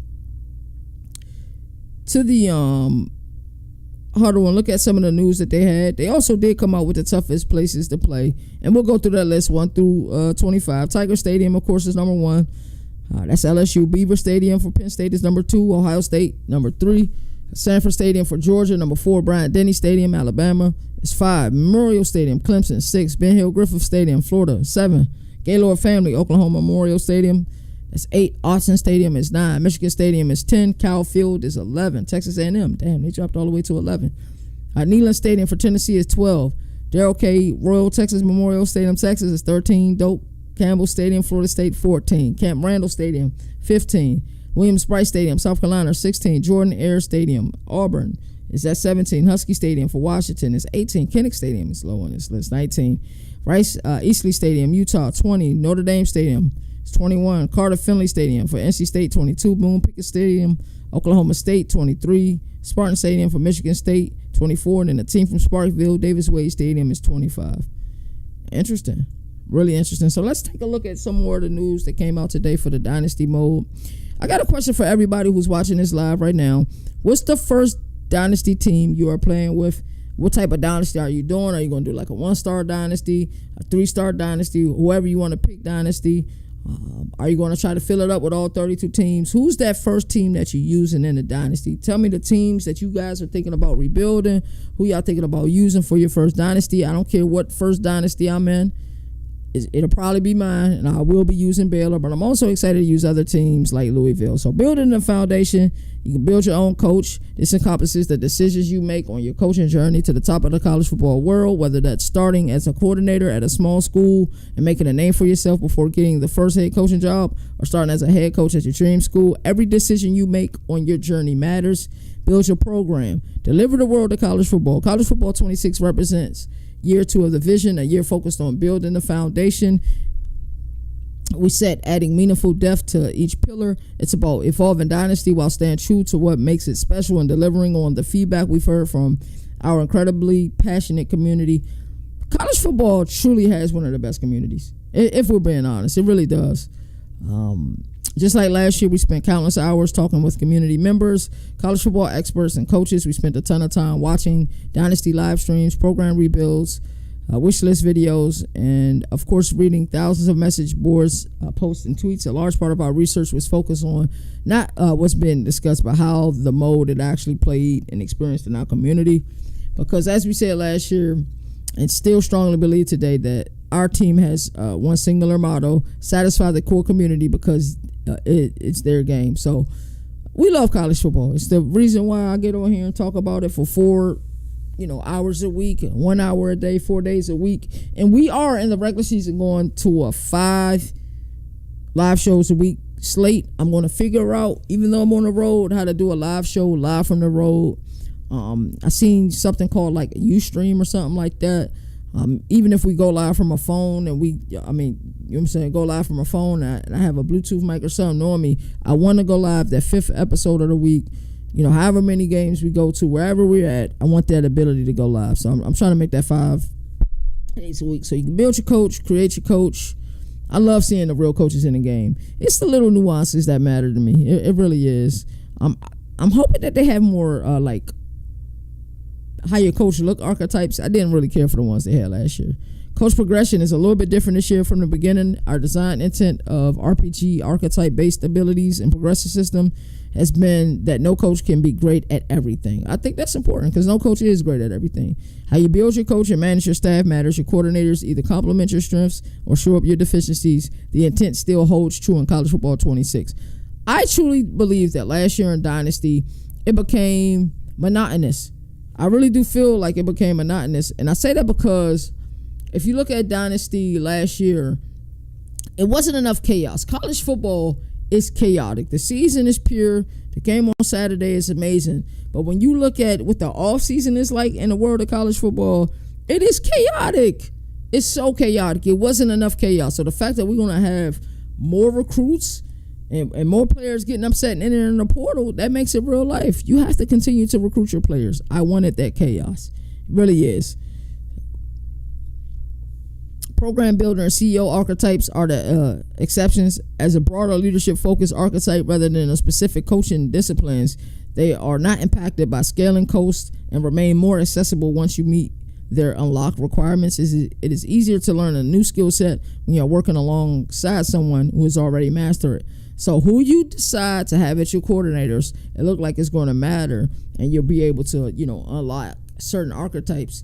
[SPEAKER 1] huddle and look at some of the news that they had. They also did come out with the toughest places to play, and we'll go through that list 1 through 25. Tiger Stadium, of course, is number 1. That's LSU. Beaver Stadium for Penn State is number 2. Ohio State, number 3. Sanford Stadium for Georgia, number 4. Bryant-Denny Stadium, Alabama, is 5. Memorial Stadium, Clemson, 6. Ben Hill Griffith Stadium, Florida, 7. Gaylord Family, Oklahoma Memorial Stadium, that's 8. Austin Stadium is 9. Michigan Stadium is 10. Cal Field is 11. Texas A&M, damn, they dropped all the way to 11. Neyland Stadium for Tennessee is 12. Darrell K. Royal Texas Memorial Stadium, Texas is 13. Doak Campbell Stadium, Florida State, 14. Camp Randall Stadium, 15. Williams-Brice Stadium, South Carolina, 16. Jordan Air Stadium, Auburn, is at 17. Husky Stadium for Washington is 18. Kinnick Stadium is low on this list, 19. Rice Easley Stadium, Utah, 20. Notre Dame Stadium is 21. Carter Finley Stadium for NC State, 22. Boone Pickett Stadium, Oklahoma State, 23. Spartan Stadium for Michigan State, 24. And then the team from Sparkville, Davis Wade Stadium, is 25. Interesting. Really interesting. So let's take a look at some more of the news that came out today for the Dynasty Mode. I got a question for everybody who's watching this live right now. What's the first Dynasty team you are playing with? What type of dynasty are you doing? Are you going to do like a 1-star dynasty, a 3-star dynasty, whoever you want to pick dynasty? Are you going to try to fill it up with all 32 teams? Who's that first team that you're using in the dynasty? Tell me the teams that you guys are thinking about rebuilding, who y'all thinking about using for your first dynasty. I don't care what first dynasty I'm in. It'll probably be mine, and I will be using Baylor, but I'm also excited to use other teams like Louisville. So building the foundation, you can build your own coach. This encompasses the decisions you make on your coaching journey to the top of the college football world, whether that's starting as a coordinator at a small school and making a name for yourself before getting the first head coaching job, or starting as a head coach at your dream school. Every decision you make on your journey matters. Build your program. Deliver the world of college football. College Football 26 represents year 2 of the vision, a year focused on building the foundation. We set adding meaningful depth to each pillar. It's about evolving Dynasty while staying true to what makes it special and delivering on the feedback we've heard from our incredibly passionate community. College football truly has one of the best communities, if we're being honest. It really does. Just like last year, we spent countless hours talking with community members, college football experts, and coaches. We spent a ton of time watching Dynasty live streams, program rebuilds, wish list videos, and, of course, reading thousands of message boards, posts, and tweets. A large part of our research was focused on not what's been discussed, but how the mode it actually played and experienced in our community. Because, as we said last year, and still strongly believe today, that our team has one singular motto: satisfy the core community, because it's their game. So we love college football. It's the reason why I get on here and talk about it for 4 hours a week, 1 hour a day, 4 days a week. And we are in the regular season going to a 5 live shows a week slate. I'm going to figure out, even though I'm on the road, how to do a live show live from the road. I seen something called like a Ustream or something like that. Even if we go live from a phone and go live from a phone and I have a Bluetooth mic or something on me, I want to go live that 5th episode of the week. However many games we go to, wherever we're at, I want that ability to go live. So I'm trying to make that 5 days a week. So you can build your coach, create your coach. I love seeing the real coaches in the game. It's the little nuances that matter to me. It really is. I'm hoping that they have more like how your coach look archetypes. I didn't really care for the ones they had last year. Coach progression is a little bit different this year from the beginning. Our design intent of RPG archetype-based abilities and progressive system has been that no coach can be great at everything. I think that's important because no coach is great at everything. How you build your coach and manage your staff matters. Your coordinators either complement your strengths or show up your deficiencies. The intent still holds true in college football 26. I truly believe that last year in Dynasty, it became monotonous. I really do feel like it became monotonous. And I say that because if you look at Dynasty last year, it wasn't enough chaos. College football is chaotic. The season is pure. The game on Saturday is amazing. But when you look at what the offseason is like in the world of college football, it is chaotic. It's so chaotic. It wasn't enough chaos. So the fact that we're going to have more recruits and more players getting upset and entering the portal, that makes it real life. You have to continue to recruit your players. I wanted that chaos. It really is. Program builder and CEO archetypes are the exceptions. As a broader leadership focused archetype rather than a specific coaching disciplines, they are not impacted by scaling costs and remain more accessible once you meet their unlocked requirements. It is easier to learn a new skill set when you're working alongside someone who has already mastered it. So who you decide to have as your coordinators, it look like it's going to matter, and you'll be able to, unlock certain archetypes,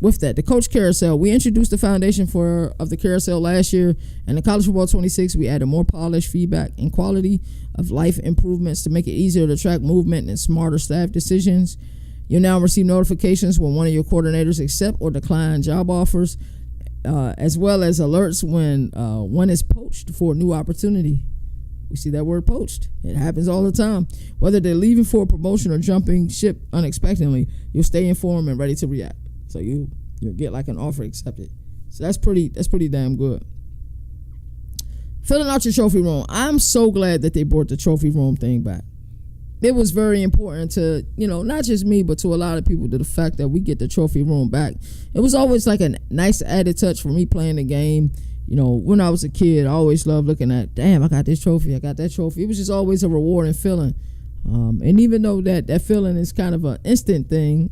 [SPEAKER 1] with that. The coach carousel, we introduced the foundation of the carousel last year, and in College Football 26, we added more polished feedback and quality of life improvements to make it easier to track movement and smarter staff decisions. You'll now receive notifications when one of your coordinators accept or decline job offers, as well as alerts when one is poached for a new opportunity. We see that word poached. It happens all the time. Whether they're leaving for a promotion or jumping ship unexpectedly, you'll stay informed and ready to react. So you'll get like an offer accepted. So that's pretty damn good. Filling out your trophy room. I'm so glad that they brought the trophy room thing back. It was very important to, not just me, but to a lot of people, to the fact that we get the trophy room back. It was always like a nice added touch for me playing the game. When I was a kid, I always loved looking at, damn, I got this trophy, I got that trophy. It was just always a rewarding feeling. And even though that feeling is kind of an instant thing,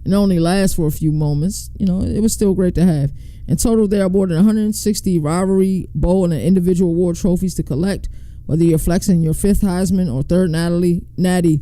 [SPEAKER 1] and only lasts for a few moments, it was still great to have. In total, there are more than 160 rivalry, bowl, and individual award trophies to collect. Whether you're flexing your 5th Heisman or 3rd Natty,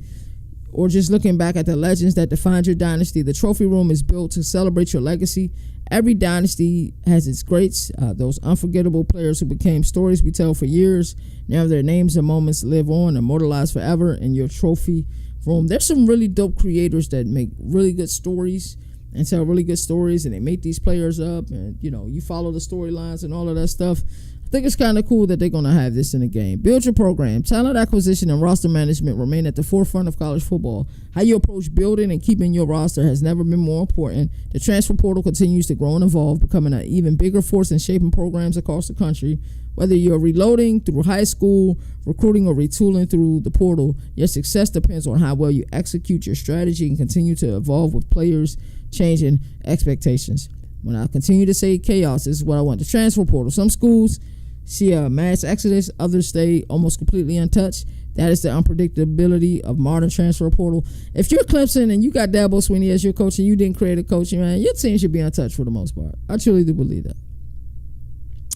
[SPEAKER 1] or just looking back at the legends that defined your dynasty, the trophy room is built to celebrate your legacy. Every dynasty has its greats, those unforgettable players who became stories we tell for years. Now their names and moments live on, immortalized forever in your trophy room. There's some really dope creators that make really good stories and tell really good stories, and they make these players up, and you follow the storylines and all of that stuff. I think it's kind of cool that they're going to have this in the game. Build your program. Talent acquisition and roster management remain at the forefront of college football. How you approach building and keeping your roster has never been more important. The transfer portal continues to grow and evolve, becoming an even bigger force in shaping programs across the country. Whether you're reloading through high school, recruiting, or retooling through the portal, your success depends on how well you execute your strategy and continue to evolve with players' changing expectations. When I continue to say chaos, this is what I want. The transfer portal. Some schools see a mass exodus, others stay almost completely untouched. That is the unpredictability of modern transfer portal. If you're Clemson and you got Dabo Swinney as your coach and you didn't create a coach, man, your team should be untouched for the most part. I truly do believe that.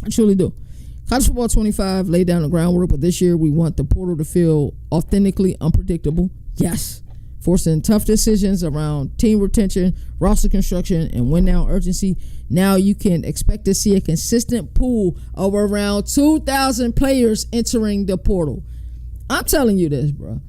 [SPEAKER 1] I truly do. College Football 25 laid down the groundwork, but this year we want the portal to feel authentically unpredictable. Yes. Forcing tough decisions around team retention, roster construction, and win-now urgency. Now you can expect to see a consistent pool of around 2,000 players entering the portal. I'm telling you this, bro.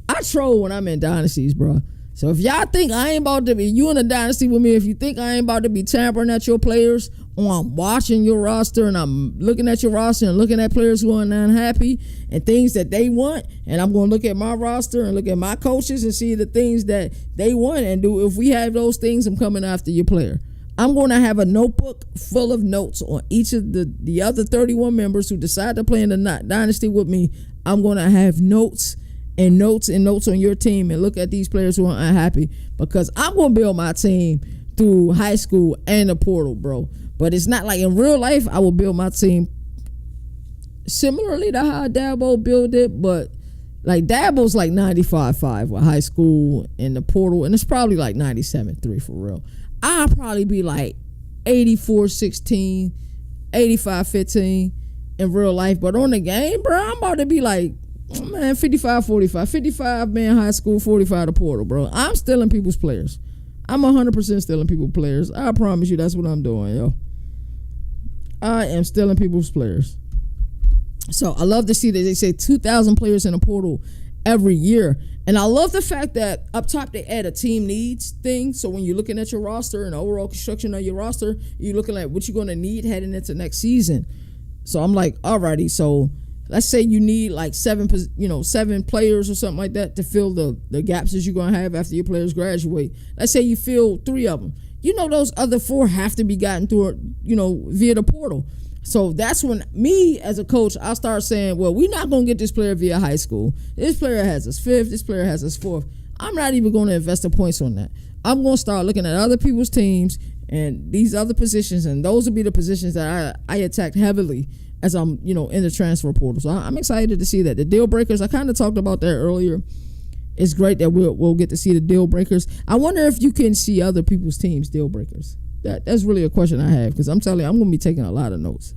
[SPEAKER 1] I troll when I'm in dynasties, bro. So if y'all think I ain't about to be, you in a dynasty with me, if you think I ain't about to be tampering at your players, or I'm watching your roster and I'm looking at your roster and looking at players who are unhappy and things that they want, and I'm going to look at my roster and look at my coaches and see the things that they want and do. If we have those things, I'm coming after your player. I'm going to have a notebook full of notes on each of the other 31 members who decide to play in the dynasty with me. I'm going to have notes and notes and notes on your team and look at these players who are unhappy, because I'm going to build my team through high school and the portal, bro. But it's not like in real life, I will build my team similarly to how Dabo built it, but like Dabo's like 95-5 with high school and the portal, and it's probably like 97-3 for real. I'll probably be like 84-16, 85-15 in real life, but on the game, bro, I'm about to be like, man, 55-45, 55 man high school, 45 the portal, bro. I'm stealing people's players. I'm 100% stealing people's players. I promise you that's what I'm doing, yo. I am stealing people's players. So I love to see that they say 2,000 players in the portal every year. And I love the fact that up top they add a team needs thing. So when you're looking at your roster and the overall construction of your roster, you're looking at what you're going to need heading into next season. So I'm like, alrighty, so let's say you need like 7 players or something like that to fill the gaps that you're going to have after your players graduate. Let's say you fill 3 of them. You know those other 4 have to be gotten through, via the portal. So that's when me as a coach, I'll start saying, well, we're not going to get this player via high school. This player has us 5th. This player has us 4th. I'm not even going to invest the points on that. I'm going to start looking at other people's teams and these other positions, and those will be the positions that I attacked heavily as I'm, in the transfer portal. So I'm excited to see that. The deal breakers, I kind of talked about that earlier. It's great that we'll get to see the deal breakers. I wonder if you can see other people's teams' deal breakers. That's really a question I have, because I'm telling you, I'm going to be taking a lot of notes.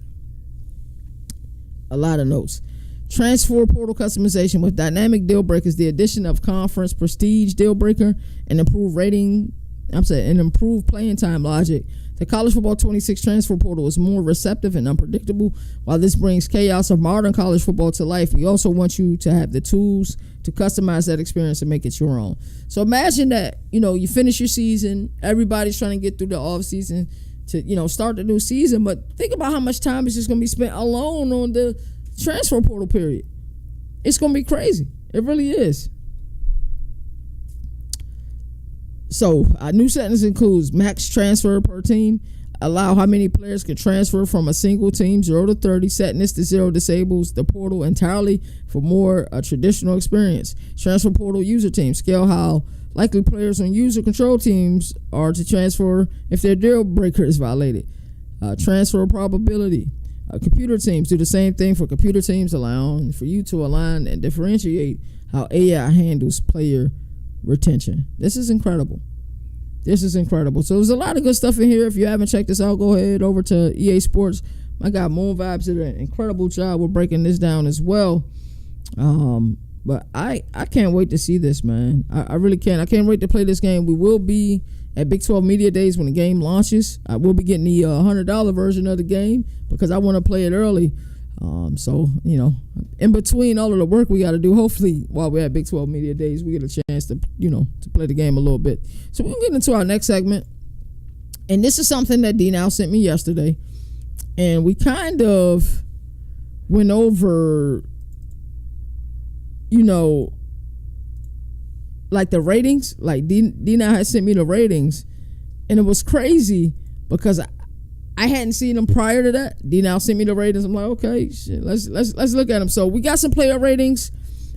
[SPEAKER 1] A lot of notes. Transfer portal customization with dynamic deal breakers, the addition of conference prestige deal breaker, and improved improved playing time logic. The College Football 26 transfer portal is more receptive and unpredictable. While this brings chaos of modern college football to life, we also want you to have the tools to customize that experience and make it your own. So imagine that, you finish your season, everybody's trying to get through the off season to, start the new season, but think about how much time is just going to be spent alone on the transfer portal period. It's going to be crazy. It really is. So our new sentence includes max transfer per team, allow how many players can transfer from a single team, 0 to 30. Setting this to 0 disables the portal entirely for more traditional experience. Transfer portal user team, scale how likely players on user control teams are to transfer if their deal breaker is violated. Transfer probability. Computer teams do the same thing for computer teams, allowing for you to align and differentiate how AI handles player retention. This is incredible. So there's a lot of good stuff in here. If you haven't checked this out, go ahead over to EA Sports. My guy Moon Vibes did an incredible job with breaking this down as well. But I can't wait to see this, man. I really can't. I can't wait to play this game. We will be at Big 12 Media Days when the game launches. I will be getting the $100 version of the game because I want to play it early. So, in between all of the work we got to do, hopefully while we're at Big 12 Media Days, we get a chance to, to play the game a little bit. So we'll get into our next segment. And this is something that D now sent me yesterday. And we kind of went over, like the ratings. Like D now had sent me the ratings. And it was crazy because I hadn't seen them prior to that. D now sent me the ratings. I'm like, okay, shit, let's look at them. So we got some player ratings.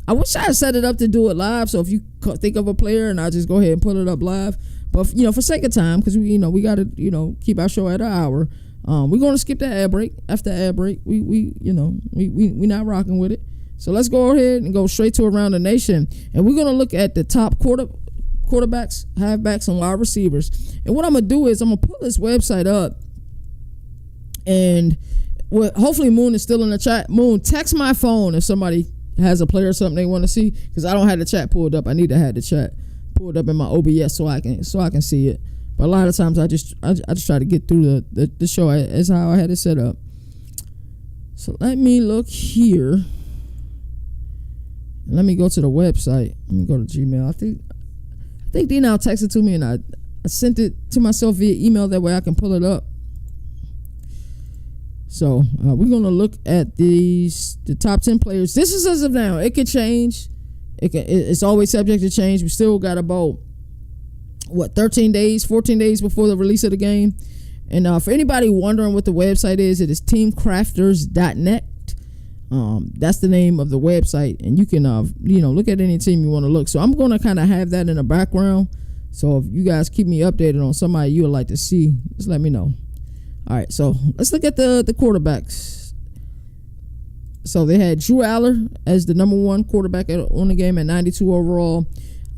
[SPEAKER 1] I wish I had set it up to do it live. So if you think of a player, and I'll just go ahead and put it up live. But for sake of time, because we got to keep our show at an hour. We're going to skip the ad break. After ad break, we not rocking with it. So let's go ahead and go straight to Around the Nation, and we're going to look at the top quarterbacks, halfbacks, and wide receivers. And what I'm going to do is I'm going to pull this website up. And hopefully Moon is still in the chat. Moon, text my phone if somebody has a player or something they want to see, because I don't have the chat pulled up. I need to have the chat pulled up in my OBS so I can see it. But a lot of times I just try to get through the show as how I had it set up. So let me look here. Let me go to the website. Let me go to Gmail. I think think D now texted to me, and I sent it to myself via email. That way I can pull it up. So we're gonna look at the top 10 players. This is as of now. It could change. It's always subject to change. We still got about 14 days before the release of the game. And for anybody wondering what the website is, it is teamcrafters.net. That's the name of the website, and you can look at any team you want to look. So I'm going to kind of have that in the background. So if you guys keep me updated on somebody you would like to see, just let me know. All right, so let's look at the quarterbacks. So they had Drew Aller as the number 1 quarterback on the game at 92 overall.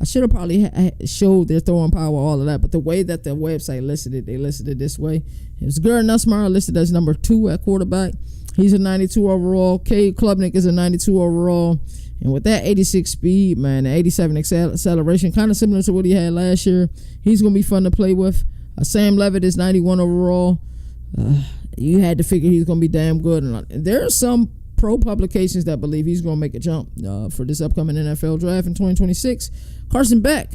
[SPEAKER 1] I should have probably showed their throwing power, all of that, but the way that the website listed it, they listed it this way. It was Gerd Nussmeier listed as number 2 at quarterback. He's a 92 overall. Cade Klubnik is a 92 overall. And with that 86 speed, man, 87 acceleration, kind of similar to what he had last year. He's going to be fun to play with. Sam Leverett is 91 overall. You had to figure he's going to be damn good. And there are some pro publications that believe he's going to make a jump for this upcoming NFL draft in 2026. Carson Beck,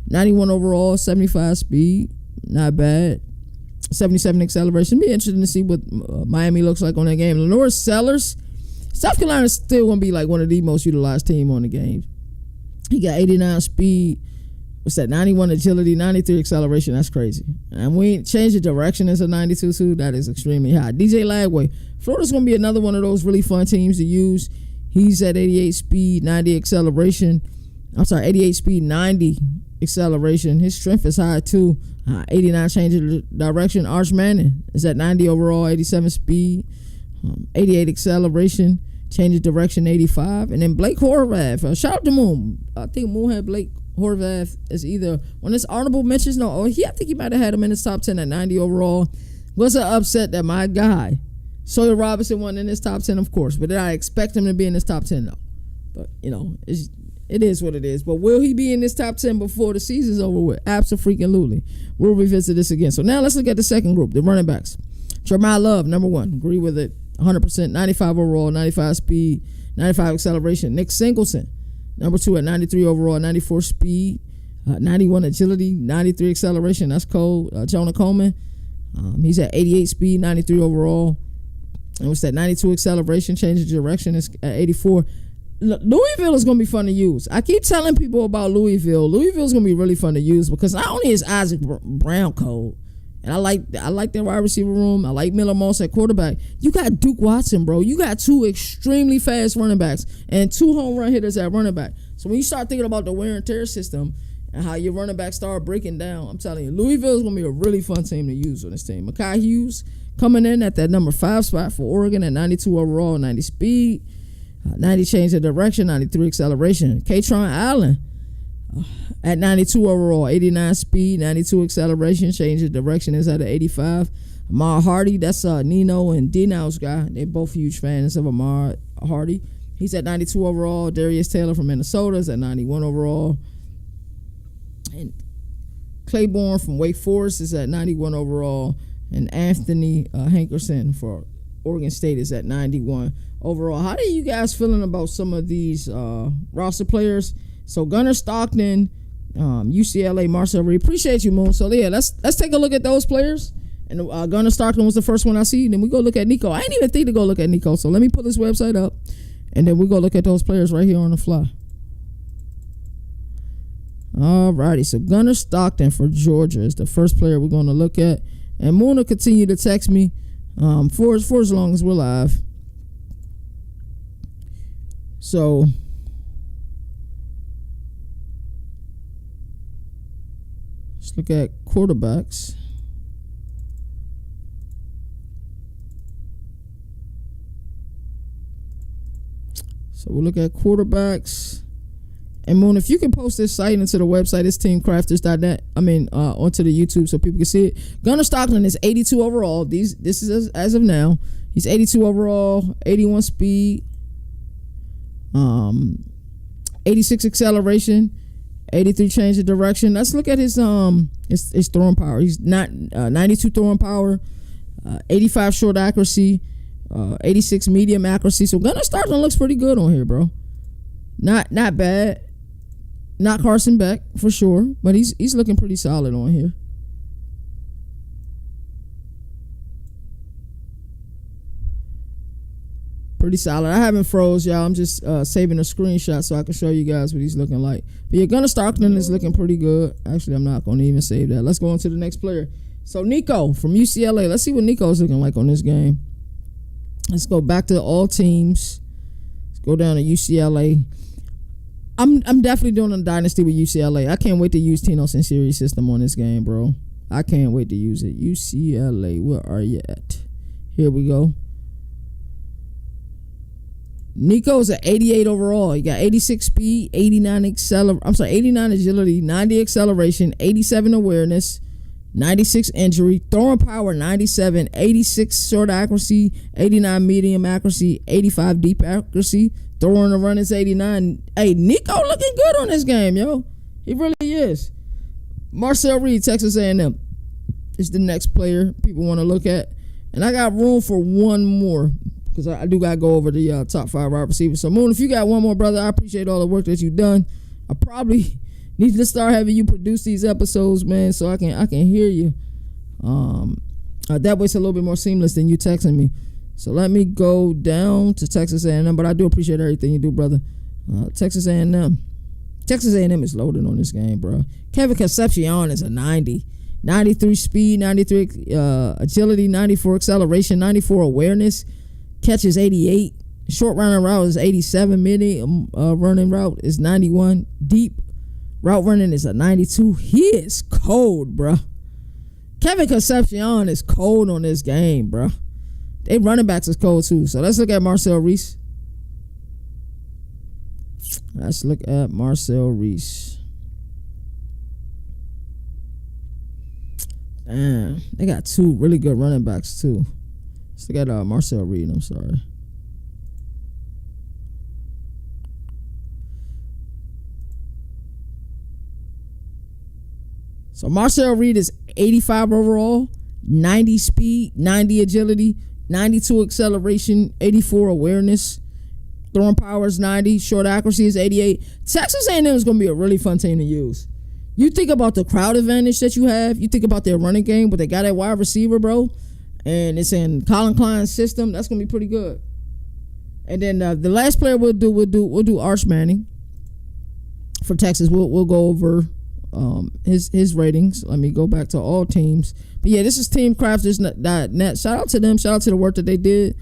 [SPEAKER 1] 91 overall, 75 speed, not bad. 77 acceleration. Be interesting to see what Miami looks like on that game. Lenore Sellers, South Carolina is still going to be like one of the most utilized team on the game. He got 89 speed. What's that? 91 agility, 93 acceleration. That's crazy. And we ain't changed the direction as a 92 too. That is extremely high. DJ Lagway. Florida's going to be another one of those really fun teams to use. He's at 88 speed, 90 acceleration. 88 speed, 90 acceleration. His strength is high too. 89 change of direction. Arch Manning is at 90 overall, 87 speed, 88 acceleration, change of direction, 85. And then Blake Horvath. Shout out to Moon. I think Moon had Blake Horvath as either when it's honorable mentions. No, I think he might have had him in his top 10 at 90 overall. Was an upset that my guy Sawyer Robinson wasn't in his top 10, of course, but did I expect him to be in his top 10? No. But it is what it is. But will he be in this top 10 before the season's over with? Absolutely. We'll revisit this again. So now let's look at the second group, the running backs. Jeremiah Love, number 1. Agree with it 100%. 95 overall, 95 speed, 95 acceleration. Nick Singleton, number 2 at 93 overall, 94 speed, 91 agility, 93 acceleration. That's cold. Jonah Coleman, he's at 88 speed, 93 overall. And what's that? 92 acceleration, change of direction is at 84. Louisville is going to be fun to use. I keep telling people about Louisville. Louisville is going to be really fun to use because not only is Isaac Brown cold, and I like their wide receiver room. I like Miller Moss at quarterback. You got Duke Watson, bro. You got 2 extremely fast running backs and 2 home run hitters at running back. So when you start thinking about the wear and tear system and how your running back start breaking down, I'm telling you, Louisville is going to be a really fun team to use on this team. Mekhi Hughes coming in at that number 5 spot for Oregon at 92 overall, 90 speed. 90 change of direction, 93 acceleration. Katron Allen at 92 overall, 89 speed, 92 acceleration, change of direction is at 85. Amar Hardy, that's Nino and Dino's guy. They're both huge fans of Amar Hardy. He's at 92 overall. Darius Taylor from Minnesota is at 91 overall. And Claiborne from Wake Forest is at 91 overall. And Anthony Hankerson for Oregon State is at 91 overall. How are you guys feeling about some of these roster players? So Gunnar Stockton, UCLA, Marcel Reed. Appreciate you, Moon. So yeah, let's take a look at those players. And Gunnar Stockton was the first one I see. Then we go look at Nico. I didn't even think to go look at Nico. So let me pull this website up, and then we go look at those players right here on the fly. Alrighty, so Gunnar Stockton for Georgia is the first player we're going to look at. And Moon will continue to text me for as long as we're live. So let's look at quarterbacks. So we'll look at quarterbacks. And Moon, if you can post this site into the website, it's teamcrafters.net. Onto the YouTube so people can see it. Gunnar Stockton is 82 overall. This is as of now. He's 82 overall, 81 speed, 86 acceleration, 83 change of direction. Let's look at his throwing power. He's not 92 throwing power, 85 short accuracy, 86 medium accuracy. So Gunnar Stockton looks pretty good on here, bro. Not bad. Not Carson Beck for sure, but he's looking pretty solid on here. Pretty solid. I haven't froze, y'all. I'm just saving a screenshot so I can show you guys what he's looking like. But yeah, Gunnar Stockton is looking pretty good. Actually, I'm not going to even save that. Let's go on to the next player. So Nico from UCLA. Let's see what Nico's looking like on this game. Let's go back to all teams. Let's go down to UCLA. I'm definitely doing a dynasty with UCLA. I can't wait to use Tino Sinceri's system on this game, bro. I can't wait to use it. UCLA, where are you at? Here we go. Nico's at 88 overall. He got 86 speed, 89 agility, 90 acceleration, 87 awareness, 96 injury, throwing power 97, 86 short accuracy, 89 medium accuracy, 85 deep accuracy, throwing and running is 89. Hey, Nico looking good on this game, yo. He really is. Marcel Reed, Texas A&M, is the next player people want to look at. And I got room for one more because I do got to go over the top 5 wide receivers. So, Moon, if you got one more, brother, I appreciate all the work that you've done. I probably need to start having you produce these episodes, man, so I can hear you. That way it's a little bit more seamless than you texting me. So let me go down to Texas A&M, but I do appreciate everything you do, brother. Texas A&M. Texas A&M is loaded on this game, bro. Kevin Concepcion is a 90. 93 speed, 93 agility, 94 acceleration, 94 awareness. Catches 88. Short running route is 87. Medium running route is 91. Deep route running is a 92. He is cold, bro. Kevin Concepcion is cold on this game, bro. They running backs is cold too. So let's look at Marcel Reese. Let's look at Marcel Reese. Damn, they got 2 really good running backs too. Let's look at Marcel Reed. I'm sorry. So Marcel Reed is 85 overall, 90 speed, 90 agility, 92 acceleration, 84 awareness, throwing power is 90, short accuracy is 88. Texas A&M is going to be a really fun team to use. You think about the crowd advantage that you have. You think about their running game, but they got that wide receiver, bro, and it's in Colin Klein's system. That's going to be pretty good. And then the last player we'll do Arch Manning for Texas. We'll go over his ratings. Let me go back to all teams. But yeah, this is teamcrafters.net. Shout out to them. Shout out to the work that they did.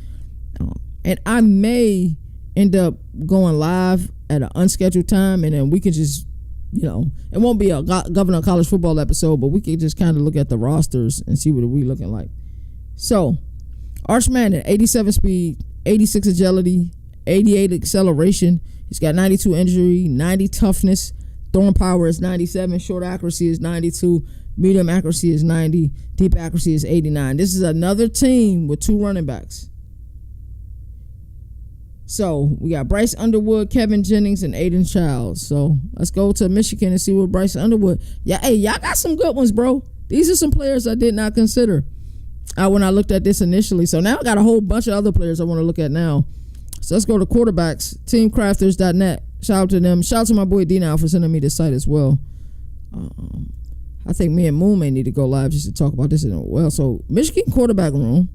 [SPEAKER 1] And I may end up going live at an unscheduled time, and then we can just, it won't be a Governor of College Football episode, but we can just kind of look at the rosters and see what we looking like. So, Arch Manning, 87 speed, 86 agility, 88 acceleration. He's got 92 injury, 90 toughness. Throwing power is 97. Short accuracy is 92. Medium accuracy is 90. Deep accuracy is 89. This is another team with 2 running backs. So we got Bryce Underwood, Kevin Jennings, and Aidan Chiles. So let's go to Michigan and see what Bryce Underwood. Yeah, hey, y'all got some good ones, bro. These are some players I did not consider when I looked at this initially. So now I got a whole bunch of other players I want to look at now. So let's go to quarterbacks, teamcrafters.net. Shout out to them. Shout out to my boy D now for sending me this site as well. I think me and Moon may need to go live just to talk about this as well. So Michigan quarterback room,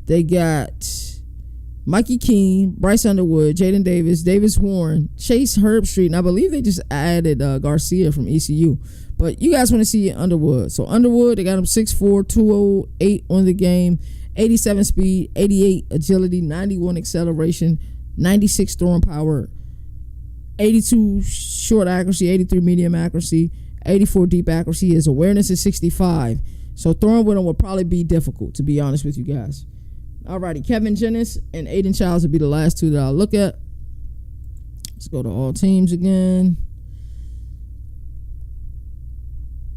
[SPEAKER 1] they got Mikey Keene, Bryce Underwood, Jaden Davis, Davis Warren, Chase Herbstreit, and I believe they just added Garcia from ECU. But you guys want to see Underwood. So Underwood, they got him 6'4", 208 on the game, 87 speed, 88 agility, 91 acceleration, 96 throwing power, 82 short accuracy, 83 medium accuracy, 84 deep accuracy. His awareness is 65. So throwing with him will probably be difficult, to be honest with you guys. Alrighty, Kevin Jennings and Aidan Chiles will be the last 2 that I'll look at. Let's go to all teams again.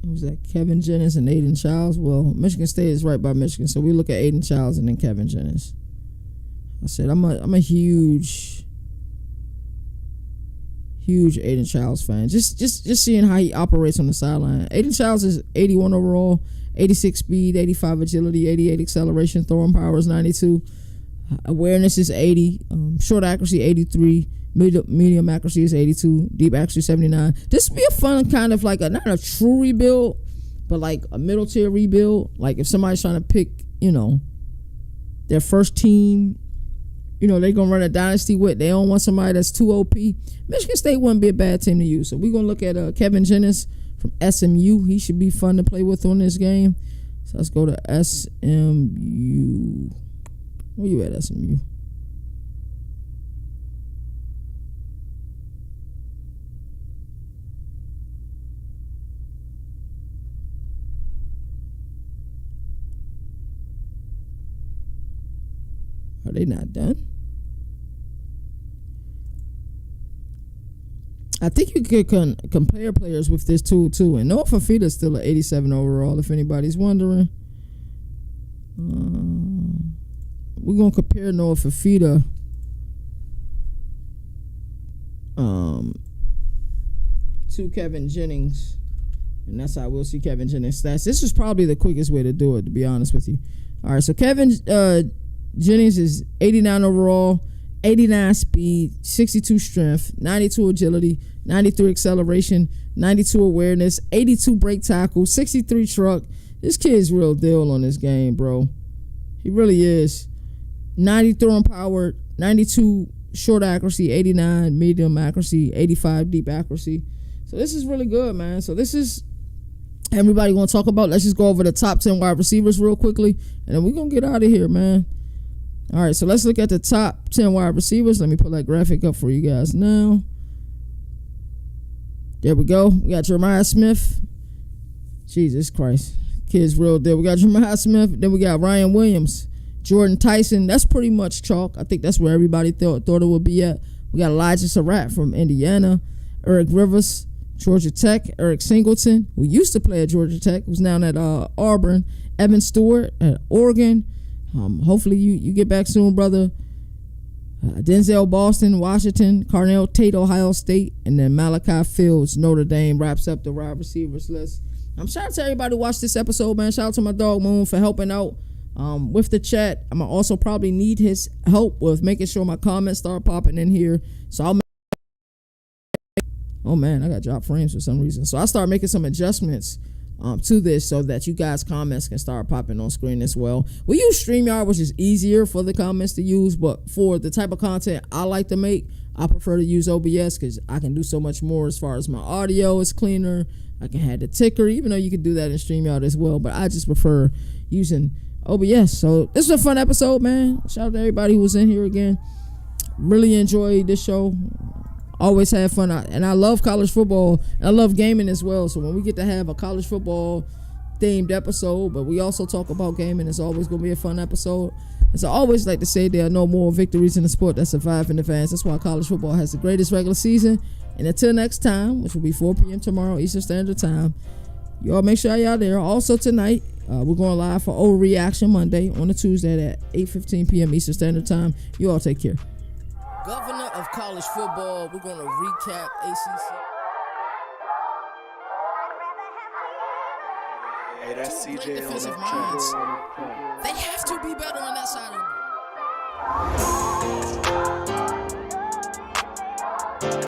[SPEAKER 1] Who's that? Kevin Jennings and Aidan Chiles. Well, Michigan State is right by Michigan, so we look at Aidan Chiles and then Kevin Jennings. I said I'm a huge Aidan Chiles fan. Just seeing how he operates on the sideline. Aidan Chiles is 81 overall, 86 speed, 85 agility, 88 acceleration, throwing power is 92. Awareness is 80. Short accuracy 83. Medium accuracy is 82. Deep accuracy 79. This would be a fun kind of like not a true rebuild, but like a middle tier rebuild. Like if somebody's trying to pick, their first team, they're going to run a dynasty with. They don't want somebody that's too OP. Michigan State wouldn't be a bad team to use. So we're going to look at Kevin Jennings from SMU. He should be fun to play with on this game. So let's go to SMU. Where you at, SMU? Are they not done? I think you could compare players with this tool too. And Noah Fafita is still an 87 overall, if anybody's wondering. We're going to compare Noah Fafita to Kevin Jennings. And that's how we'll see Kevin Jennings' stats. This is probably the quickest way to do it, to be honest with you. All right, so Kevin Jennings is 89 overall, 89 speed, 62 strength, 92 agility, 93 acceleration, 92 awareness, 82 break tackle, 63 truck. This kid's real deal on this game, bro. He really is. 90 throwing power, 92 short accuracy, 89 medium accuracy, 85 deep accuracy. So this is really good, man. So this is everybody going to talk about. Let's just go over the top 10 wide receivers real quickly, and then we're going to get out of here, man. All right, so let's look at the top 10 wide receivers. Let me pull that graphic up for you guys now. There we go. We got Jeremiah Smith. Jesus Christ. Kid's real deal. We got Jeremiah Smith. Then we got Ryan Williams. Jordan Tyson. That's pretty much chalk. I think that's where everybody thought it would be at. We got Elijah Surratt from Indiana. Eric Rivers, Georgia Tech. Eric Singleton, who used to play at Georgia Tech, who's now at Auburn. Evan Stewart at Oregon. Hopefully you get back soon, brother. Denzel Boston, Washington. Carnell Tate, Ohio State. And then Malachi Fields, Notre Dame, wraps up the wide receivers list. I'm shout out to everybody who watched this episode, man. Shout out to my dog Moon for helping out with the chat. I'm going to also probably need his help with making sure my comments start popping in here. So I'll oh man, I got drop frames for some reason. So I start making some adjustments to this so that you guys' comments can start popping on screen as well. We use StreamYard, which is easier for the comments to use, but for the type of content I like to make, I prefer to use OBS because I can do so much more as far as my audio is cleaner. I can have the ticker, even though you can do that in StreamYard as well, but I just prefer using OBS. So this was a fun episode, man. Shout out to everybody who was in here again. Really enjoyed this show. Always had fun, and I love college football. I love gaming as well. So when we get to have a college football themed episode, but we also talk about gaming, it's always going to be a fun episode. As I always like to say, there are no more victories in the sport that survive in advance. That's why college football has the greatest regular season. And until next time, which will be 4 p.m. tomorrow Eastern Standard Time, y'all make sure y'all there. Also tonight, we're going live for Overreaction Monday on a Tuesday at 8:15 p.m. Eastern Standard Time. You all take care. Governor of college football, we're going to recap ACC.
[SPEAKER 2] Hey, that's CJ
[SPEAKER 1] Defensive
[SPEAKER 2] on
[SPEAKER 1] minds.
[SPEAKER 2] the
[SPEAKER 1] They have to be better on that side of the